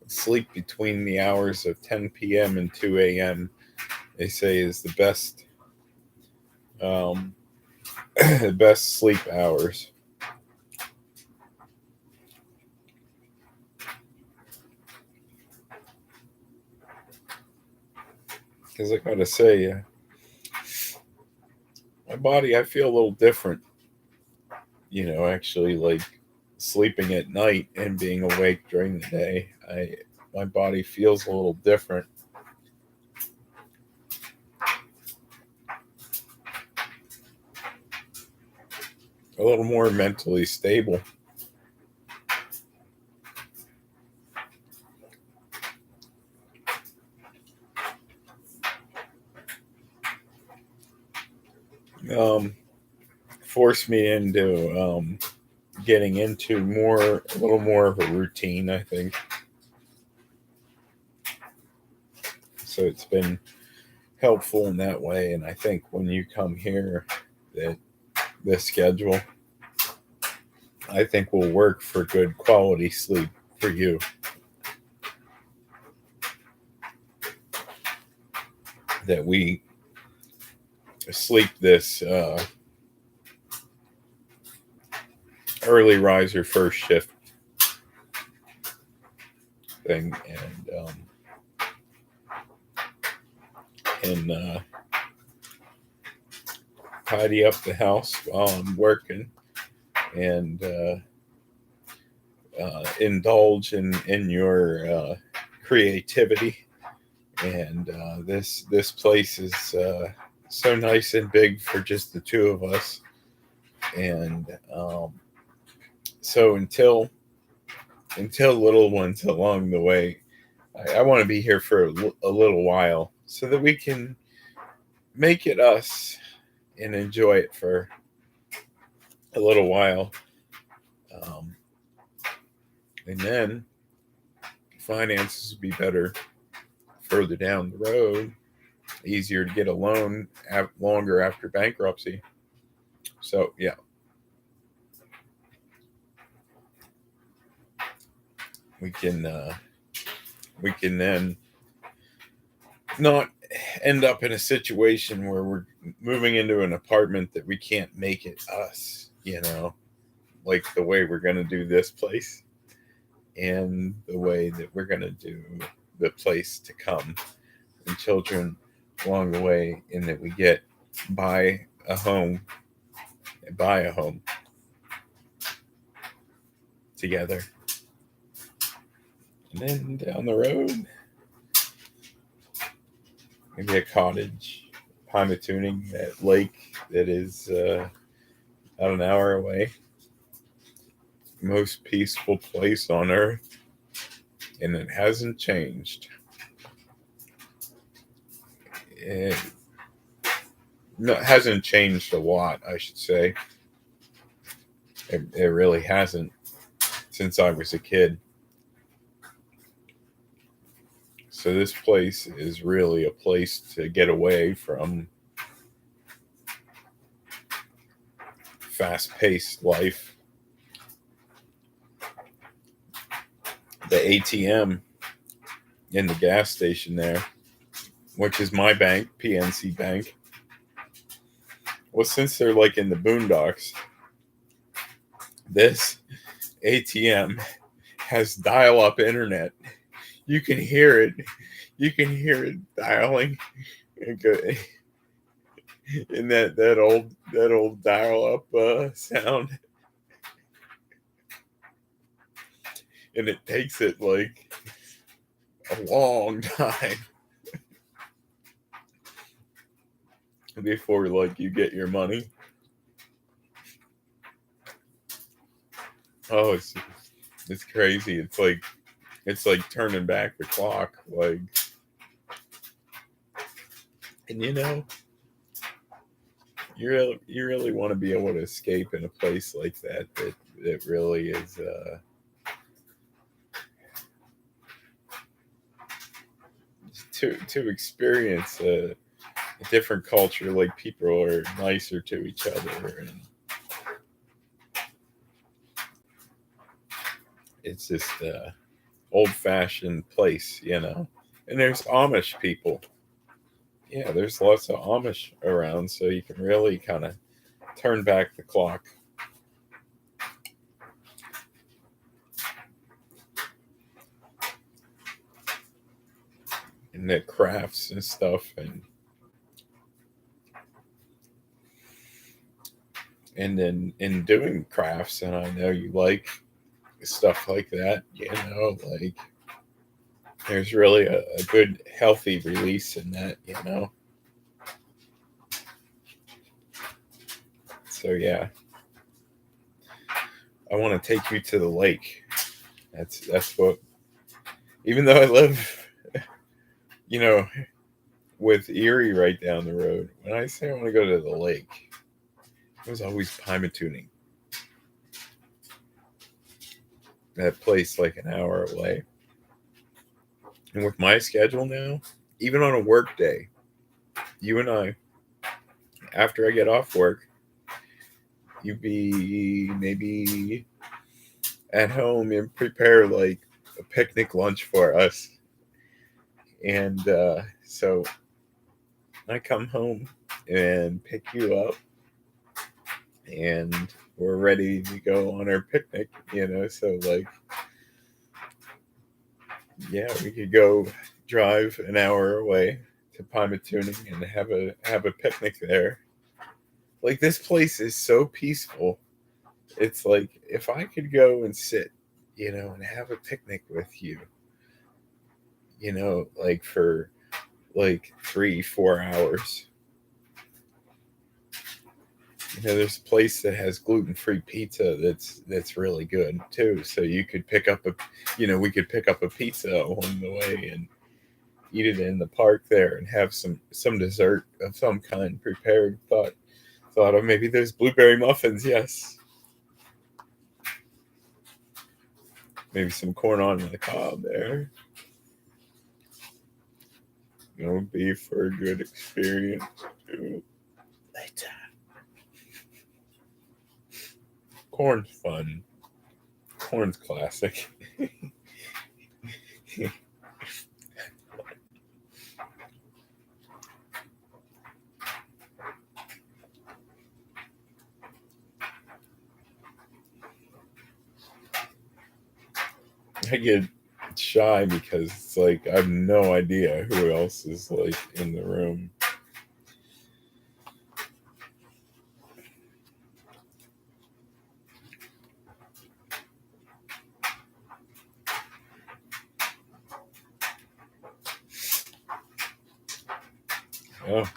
Sleep between the hours of 10 p.m. and 2 a.m. they say is the best um, best sleep hours. Because I gotta say, my body, I feel a little different. Actually, like sleeping at night and being awake during the day. My body feels a little different. A little more mentally stable. Forced me into getting into a little more of a routine, I think. So it's been helpful in that way. And I think when you come here, that this schedule, I think will work for good quality sleep for you. That we sleep this early riser first shift thing and tidy up the house while I'm working and indulge in your creativity. And this place is so nice and big for just the two of us. And so until little ones along the way, I want to be here for a little while so that we can make it us and enjoy it for a little while. And then finances will be better further down the road, easier to get a loan longer after bankruptcy. So, yeah. We can then not end up in a situation where we're moving into an apartment that we can't make it us, like the way we're going to do this place and the way that we're going to do the place to come and children along the way, and that we buy a home together. And then down the road, maybe a cottage, Pymatuning, that lake that is about an hour away. Most peaceful place on earth, and it hasn't changed. It, no, it hasn't changed a lot, I should say. It really hasn't since I was a kid. So this place is really a place to get away from fast-paced life. The ATM in the gas station there, which is my bank, PNC Bank. Well, since they're like in the boondocks, this ATM has dial-up internet. You can hear it. You can hear it dialing. In that old dial-up sound, and it takes it like a long time before like you get your money. Oh, it's crazy. It's like turning back the clock, like, and you really want to be able to escape in a place like that really is to experience a different culture. Like, people are nicer to each other, and it's just old fashioned place, And there's Amish people. Yeah, there's lots of Amish around, so you can really kind of turn back the clock. And the crafts and stuff, and then in doing crafts, and I know you like stuff like that, like, there's really a good healthy release in that. So yeah, I want to take you to the lake. That's what, even though I live you know with Erie right down the road, when I say I want to go to the lake, it was always Pymatuning, that place like an hour away. And with my schedule now, even on a work day, you and I, after I get off work, you'd be maybe at home and prepare like a picnic lunch for us. And so I come home and pick you up, and we're ready to go on our picnic. So, like, yeah, we could go drive an hour away to Pymatuning and have a picnic there. Like, this place is so peaceful. It's like, if I could go and sit, and have a picnic with you, like for like 3-4 hours. There's a place that has gluten-free pizza that's really good too. So you could pick up we could pick up a pizza along the way and eat it in the park there, and have some dessert of some kind prepared. Thought of maybe those blueberry muffins. Yes, maybe some corn on the cob there. It would be for a good experience too. Later. Corn's fun. Corn's classic. I get shy because it's like I have no idea who else is like in the room. Oh,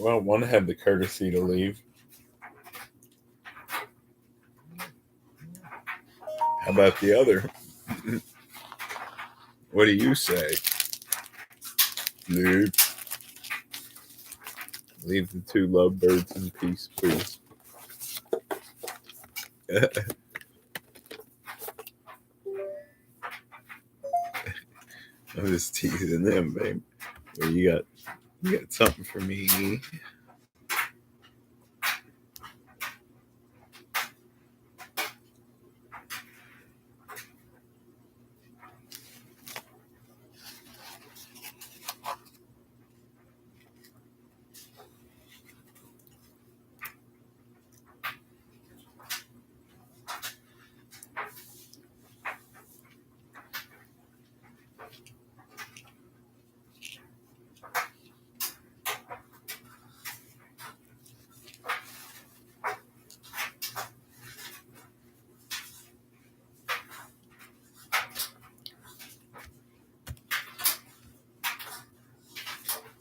well, one had the courtesy to leave. How about the other? What do you say? Leave. Leave the two lovebirds in peace, please. I'm just teasing them, babe. Well, you got something for me.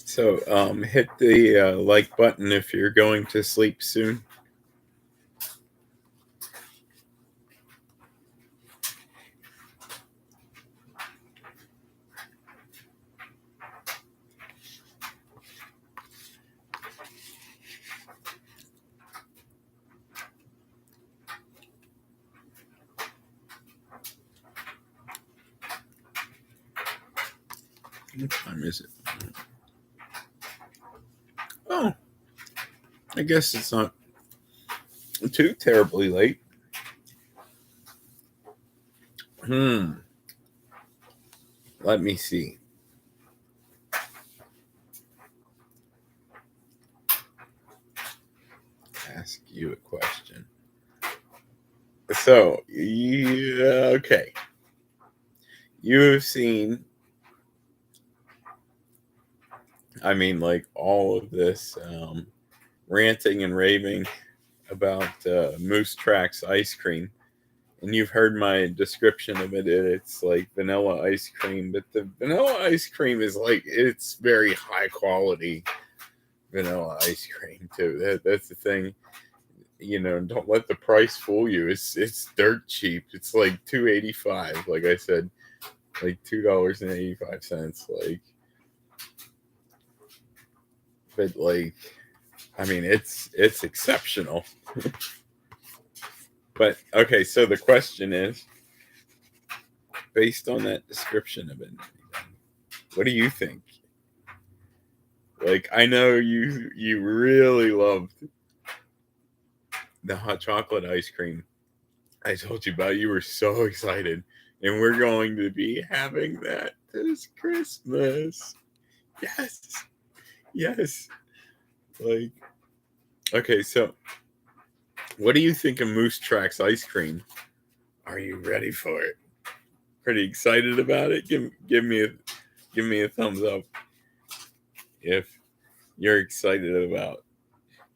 So, hit the like button if you're going to sleep soon. What time is it? Oh, I guess it's not too terribly late. Let me see. Ask you a question. So, yeah, okay. You have seen, I mean, like all of this ranting and raving about Moose Tracks ice cream. And you've heard my description of it. It's like vanilla ice cream, but the vanilla ice cream is like, it's very high quality vanilla ice cream, too. That's the thing. Don't let the price fool you. It's dirt cheap. It's like $2.85. Like I said, like $2.85. Like, but like, I mean, it's exceptional. But okay, so the question is, based on that description of it, what do you think? Like, I know you really loved the hot chocolate ice cream I told you about. You were so excited, and we're going to be having that this Christmas. Yes, yes. Like, okay, so what do you think of Moose Tracks ice cream? Are you ready for it? Pretty excited about it? Give me a thumbs up if you're excited about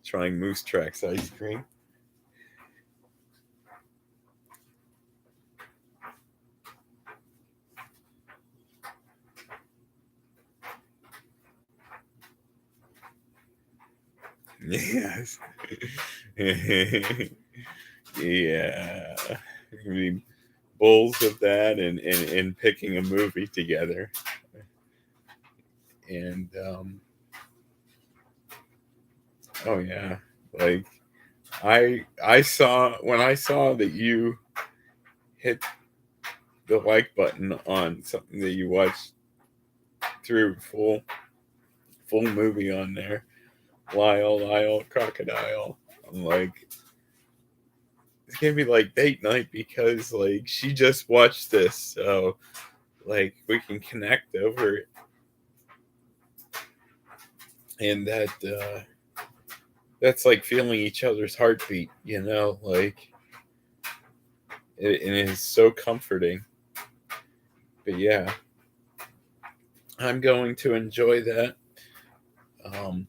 trying Moose Tracks ice cream. Yes. Yeah. I mean, bowls of that and picking a movie together. And oh yeah. Like I saw when I saw that you hit the like button on something that you watched through full movie on there. Lyle Crocodile. I'm like, it's gonna be like date night because like she just watched this, so like we can connect over it. And that's like feeling each other's heartbeat, like it is so comforting. But yeah, I'm going to enjoy that um,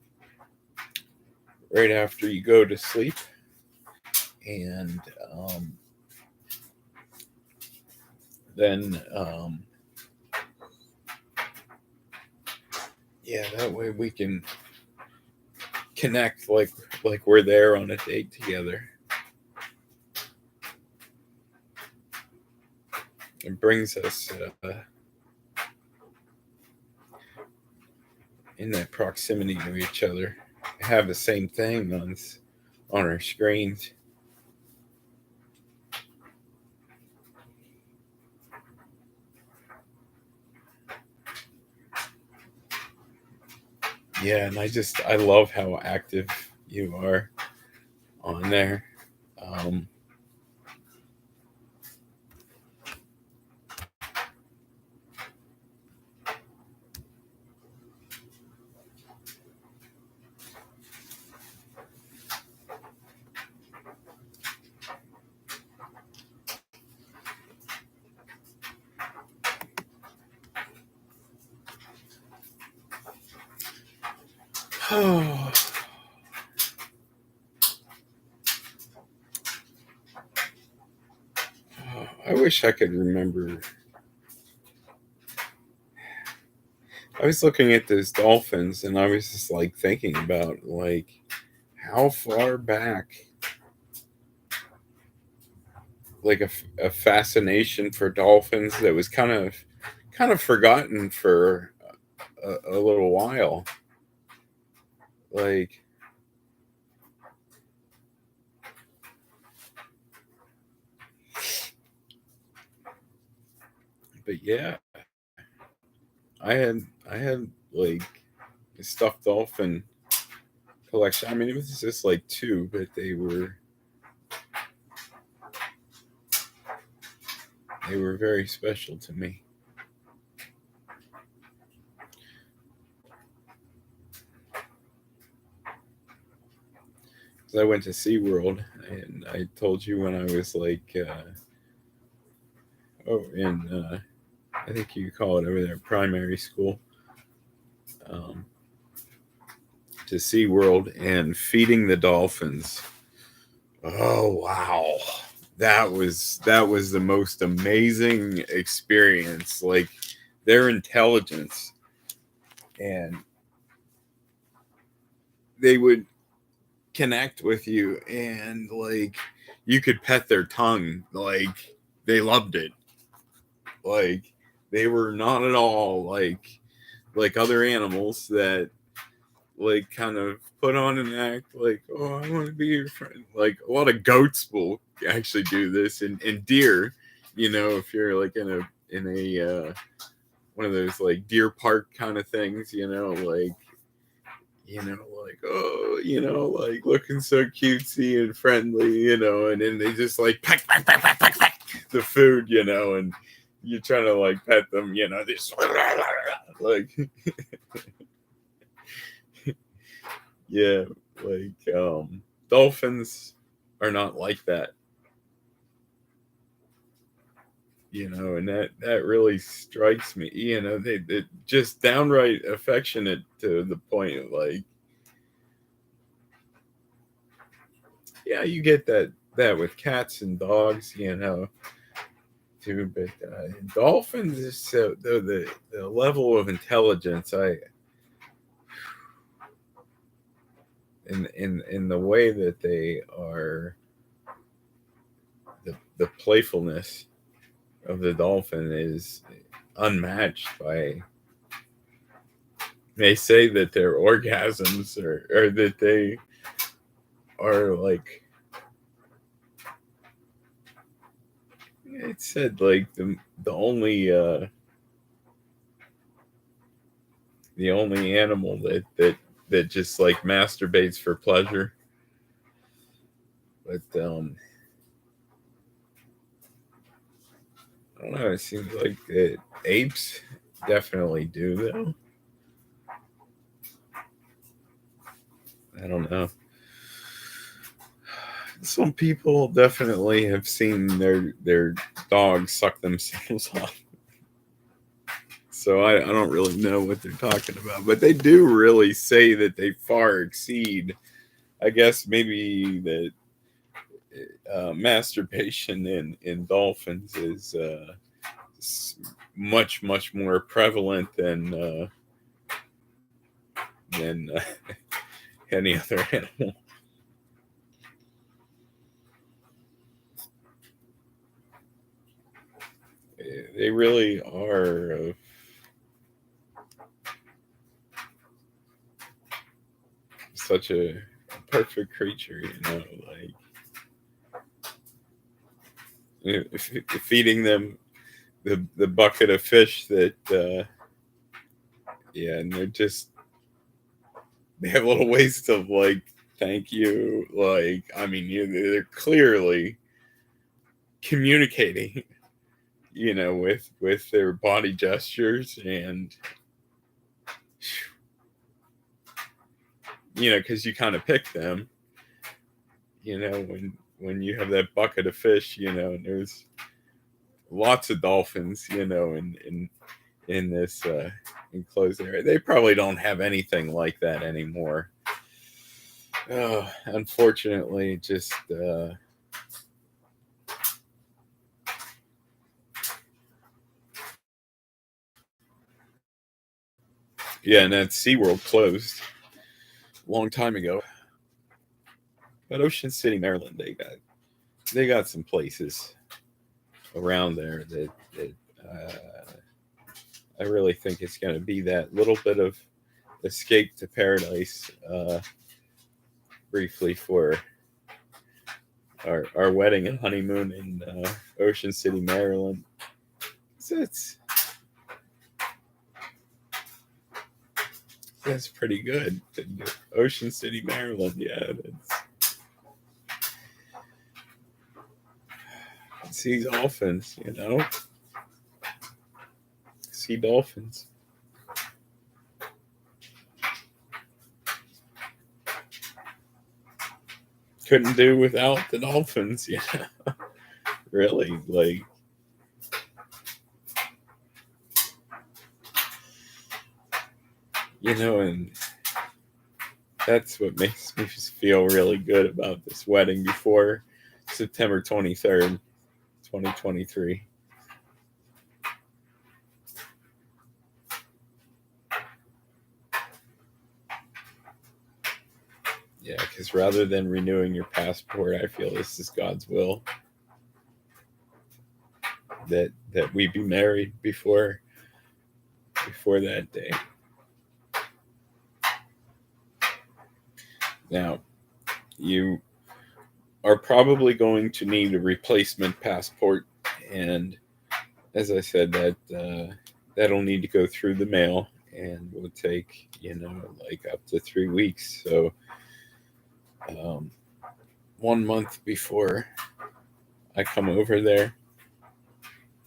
right after you go to sleep. And then yeah, that way we can connect like we're there on a date together. It brings us in that proximity to each other. Have the same thing on our screens. Yeah, and I love how active you are on there. Um, I wish I could remember. I was looking at those dolphins and I was just like thinking about like how far back like a fascination for dolphins that was kind of forgotten for a little while. Like, but yeah, I had like a stuffed dolphin collection. I mean, it was just like two, but they were very special to me. 'Cause I went to SeaWorld, and I told you when I was like, oh, in I think you call it over there primary school, um, to SeaWorld and feeding the dolphins. Oh wow. That was the most amazing experience. Like their intelligence, and they would connect with you, and like you could pet their tongue, like they loved it. Like they were not at all like other animals that like kind of put on an act like, oh, I want to be your friend. Like a lot of goats will actually do this, and deer, if you're like in a one of those like deer park kind of things, like, oh, like looking so cutesy and friendly, and then they just like peck, peck, peck, peck, peck, peck the food, and you're trying to like pet them, this like yeah, like dolphins are not like that, and that really strikes me. They just downright affectionate to the point of like, yeah, you get that with cats and dogs, too, but dolphins is so the level of intelligence in the way that they are, the playfulness of the dolphin is unmatched by. They say that their orgasms or that they are like, it said like the only animal that just like masturbates for pleasure. But I don't know. It seems like apes definitely do though. I don't know. Some people definitely have seen their dogs suck themselves off. So I don't really know what they're talking about, but they do really say that they far exceed. I guess maybe that masturbation in dolphins is much more prevalent than any other animal. They really are such a perfect creature, feeding them the bucket of fish that and they have little ways to thank you, they're clearly communicating, with their body gestures, and because you kind of pick them, when you have that bucket of fish, and there's lots of dolphins, in this enclosed area. They probably don't have anything like that anymore. Unfortunately, just and that SeaWorld closed a long time ago. But Ocean City, Maryland, they got some places around there that I really think it's going to be that little bit of escape to paradise, briefly, for our wedding and honeymoon in Ocean City, Maryland. So that's pretty good. Ocean City, Maryland, yeah. See dolphins, See dolphins. Couldn't do without the dolphins, Really, and that's what makes me feel really good about this wedding before September 23rd, 2023. Yeah, because rather than renewing your passport, I feel this is God's will that we be married before that day. Now, you are probably going to need a replacement passport, and as I said, that'll need to go through the mail, and will take up to 3 weeks. So 1 month before I come over there,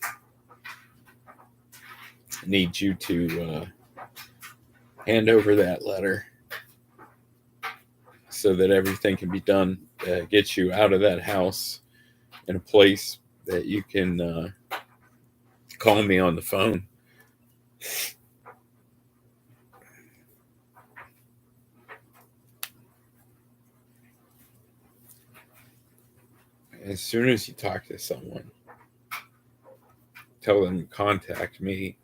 I need you to hand over that letter so that everything can be done, get you out of that house in a place that you can call me on the phone. As soon as you talk to someone, tell them to contact me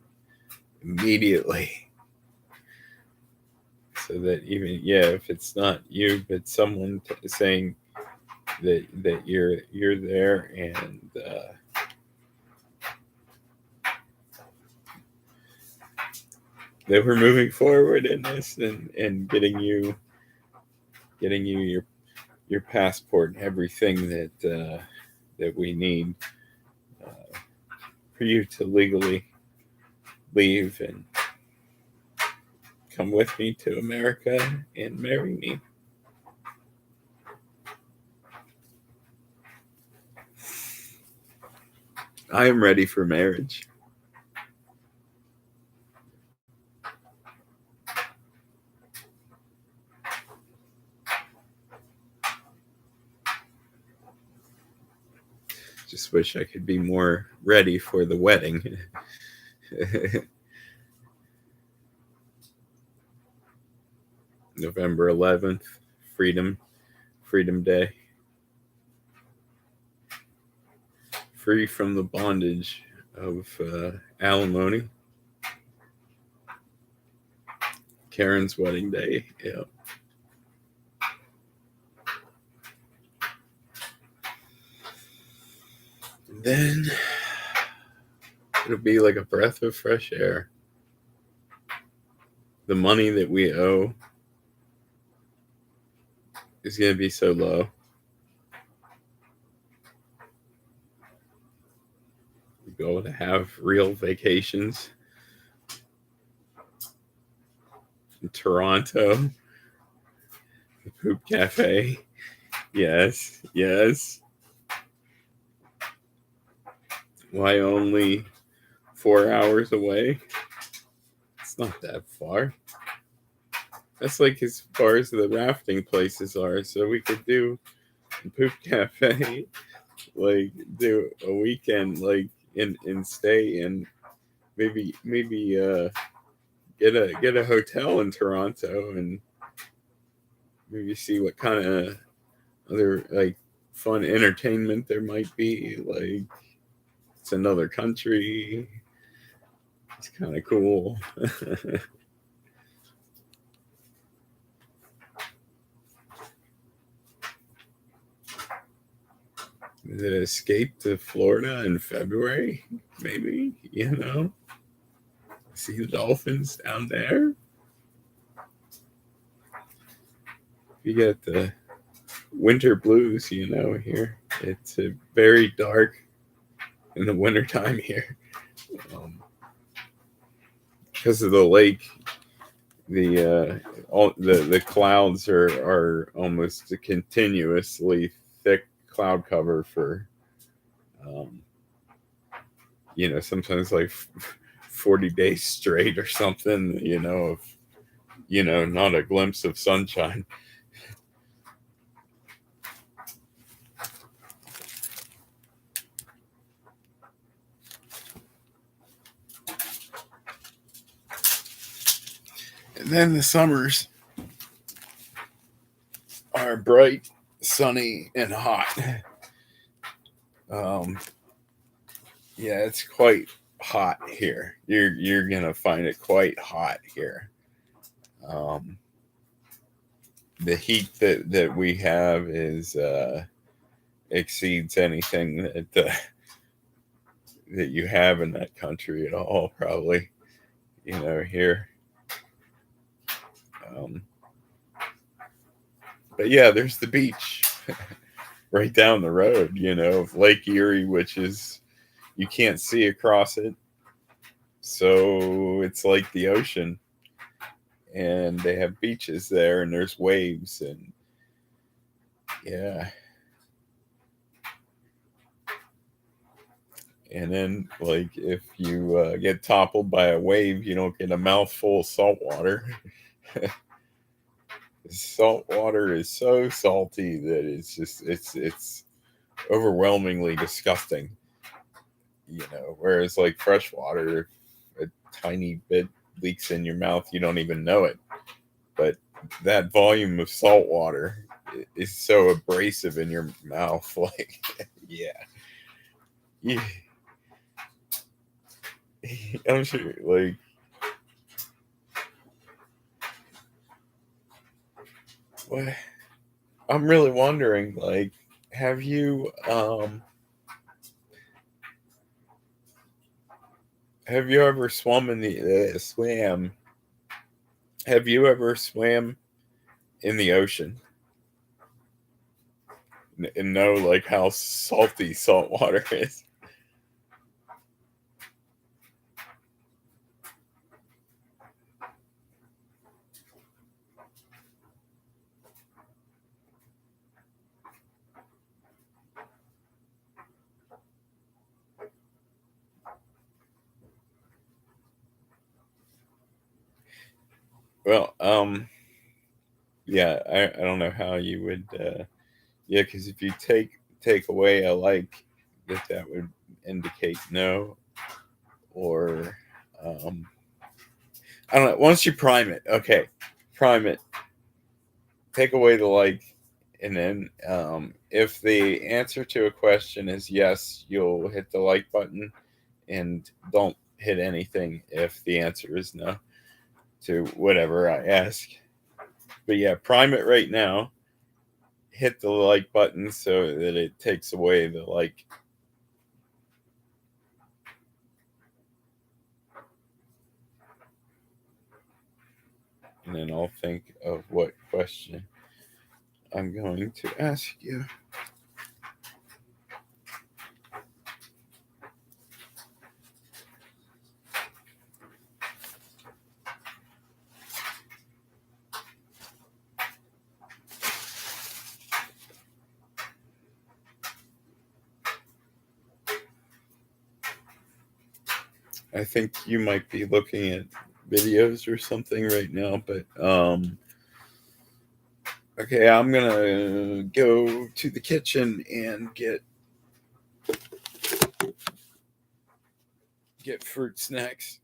immediately, so that even if it's not you, but someone saying that you're there, and that we're moving forward in this, and getting you your passport and everything that we need for you to legally leave and come with me to America and marry me. I am ready for marriage. Just wish I could be more ready for the wedding. November 11th, Freedom Day. Free from the bondage of alimony. Karen's wedding day. Yeah. then it'll be like a breath of fresh air. The money that we owe is going to be so low. We'll be able to have real vacations in Toronto, the Poop Cafe. Yes, yes. Why only 4 hours away? It's not that far. That's like as far as the rafting places are. So we could do the Poop Cafe, like do a weekend, like and stay and maybe get a hotel in Toronto and maybe see what kind of other like fun entertainment there might be. Like it's another country. It's kind of cool. The escape to Florida in February, maybe, see the dolphins down there. You get the winter blues, here. It's very dark in the wintertime here. Because of the lake, the clouds are almost a continuously thick cloud cover for sometimes like 40 days straight or something, of not a glimpse of sunshine. And then the summers are bright, sunny, and hot. Yeah, it's quite hot here. You're gonna find it quite hot here. The heat that we have is exceeds anything that you have in that country at all, probably. Here. But yeah, there's the beach right down the road, of Lake Erie, which is you can't see across it. So it's like the ocean. And they have beaches there and there's waves and yeah. And then like if you get toppled by a wave, you don't get a mouthful of salt water. Salt water is so salty that it's overwhelmingly disgusting. Whereas like fresh water, a tiny bit leaks in your mouth, you don't even know it. But that volume of salt water is so abrasive in your mouth. Like, yeah. I'm sure, like, what? I'm really wondering, like, have you ever swum in the swam? Have you ever swam in the ocean and know like how salty salt water is? Well, yeah, I don't know how you would, yeah, because if you take away a like, that would indicate no, or I don't know. Once you prime it, okay, prime it, take away the like, and then if the answer to a question is yes, you'll hit the like button, and don't hit anything if the answer is no to whatever I ask. But yeah, prime it right now. Hit the like button so that it takes away the like and then I'll think of what question I'm going to ask you. I think you might be looking at videos or something right now, but okay, I'm gonna go to the kitchen and get fruit snacks.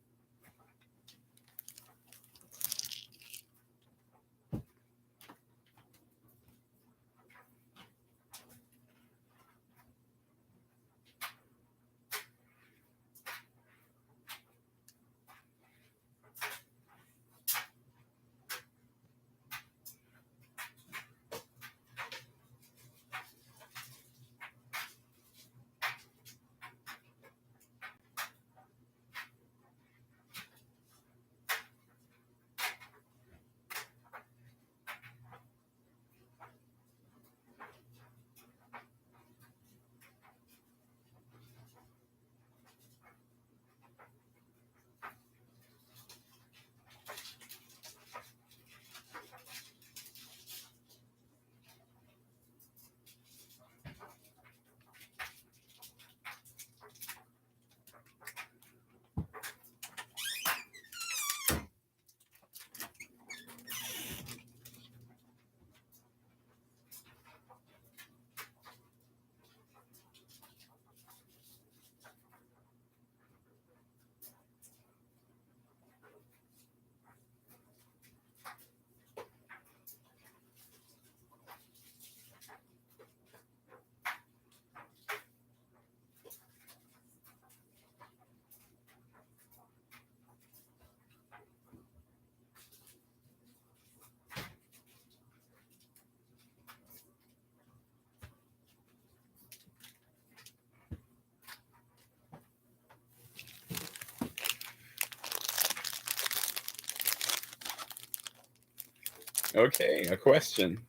Okay, a question.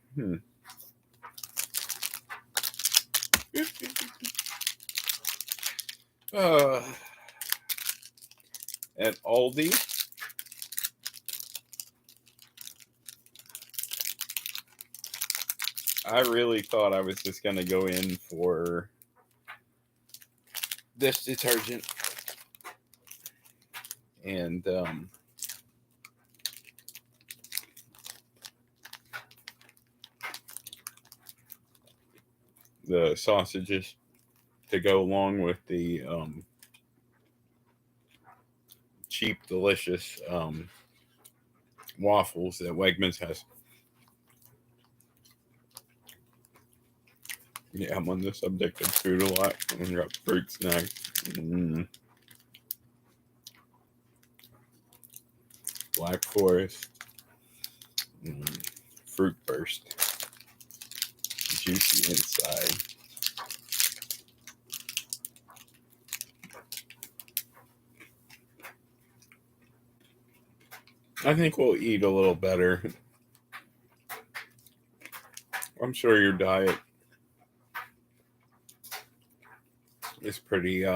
Uh, at Aldi, I really thought I was just gonna go in for dish detergent, and the sausages to go along with the cheap, delicious waffles that Wegmans has. Yeah, I'm on the subject of food a lot. I got fruit snacks. Black Forest. Fruit Burst. Juicy inside. I think we'll eat a little better. I'm sure your diet is pretty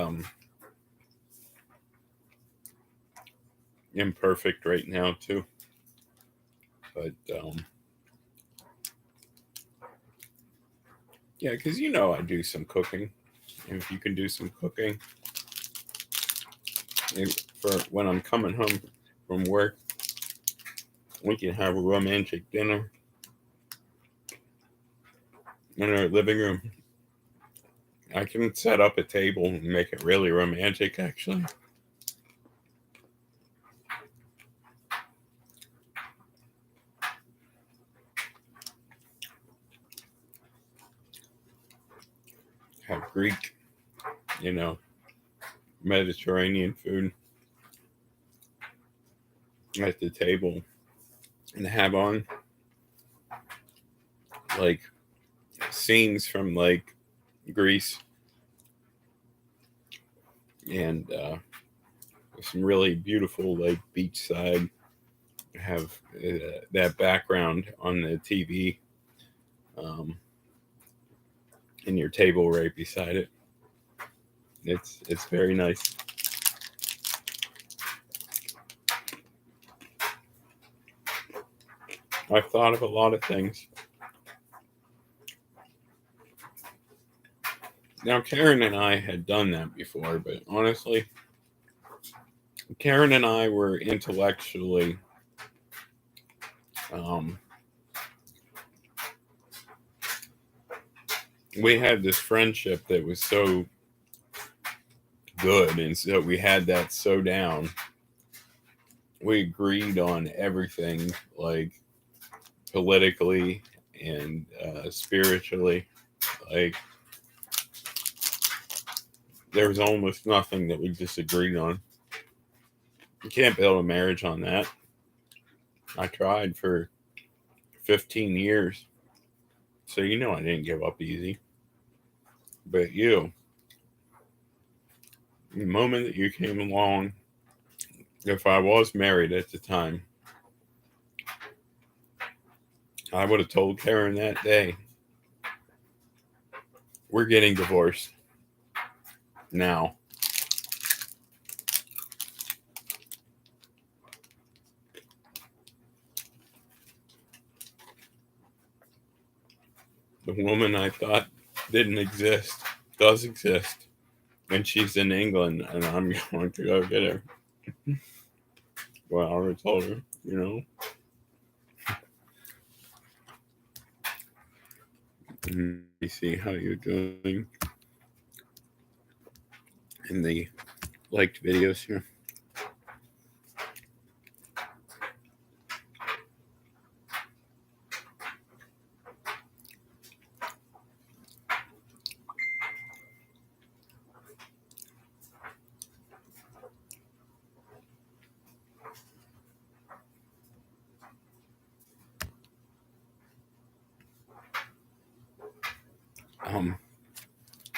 imperfect right now too. But yeah, because I do some cooking. And if you can do some cooking for when I'm coming home from work, we can have a romantic dinner in our living room. I can set up a table and make it really romantic, actually. Have Greek, you know, Mediterranean food at the table and have on like scenes from like Greece and some really beautiful like beachside have that background on the TV, and your table right beside it. It's very nice. I've thought of a lot of things. Now, Karen and I had done that before, but honestly, Karen and I were intellectually um, we had this friendship that was so good, and so we had that so down. We agreed on everything, like politically and spiritually. Like there was almost nothing that we disagreed on. You can't build a marriage on that. I tried for 15 years, so you know I didn't give up easy. But you, the moment that you came along, if I was married at the time, I would have told Karen that day, we're getting divorced now. The woman I thought didn't exist does exist, and she's in England, and I'm going to go get her. Well, I already told her, you know. Let me see how you're doing in the liked videos here.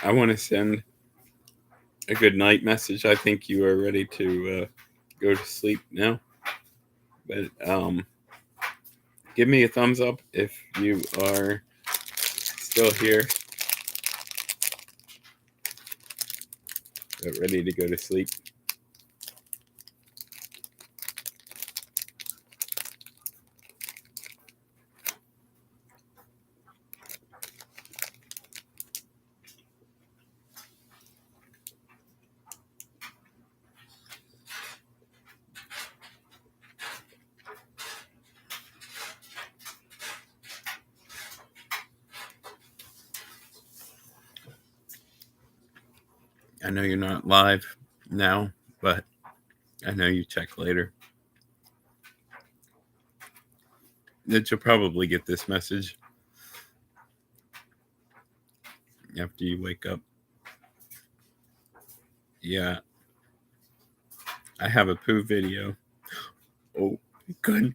I want to send a good night message. I think you are ready to go to sleep now. But give me a thumbs up if you are still here, but ready to go to sleep. I know you're not live now, but I know you check later. That you'll probably get this message after you wake up. Yeah, I have a poo video. Oh, good.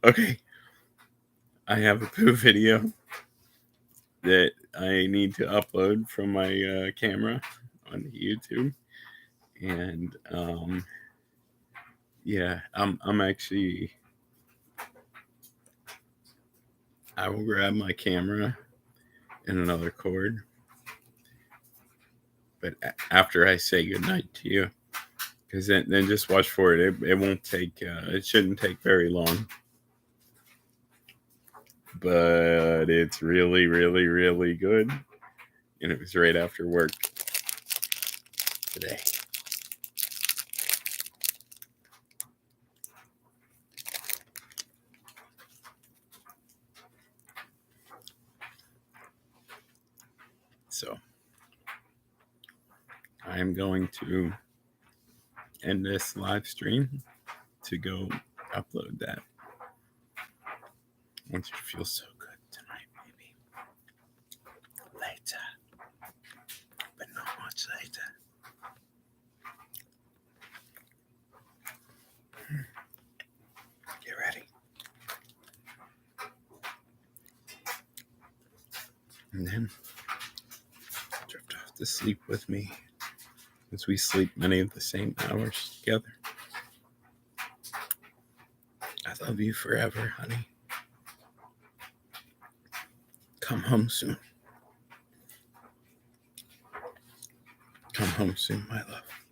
Okay, I have a poo video that I need to upload from my camera on YouTube, and yeah, I'm actually. I will grab my camera and another cord, but after I say goodnight to you, because then just watch for it. It won't take. It shouldn't take very long. But it's really, really, really good. And it was right after work today. So I am going to end this live stream to go upload that. I want you to feel so good tonight, baby. Later. But not much later. Get ready. And then drift off to sleep with me as we sleep many of the same hours together. I love you forever, honey. Come home soon. Come home soon, my love.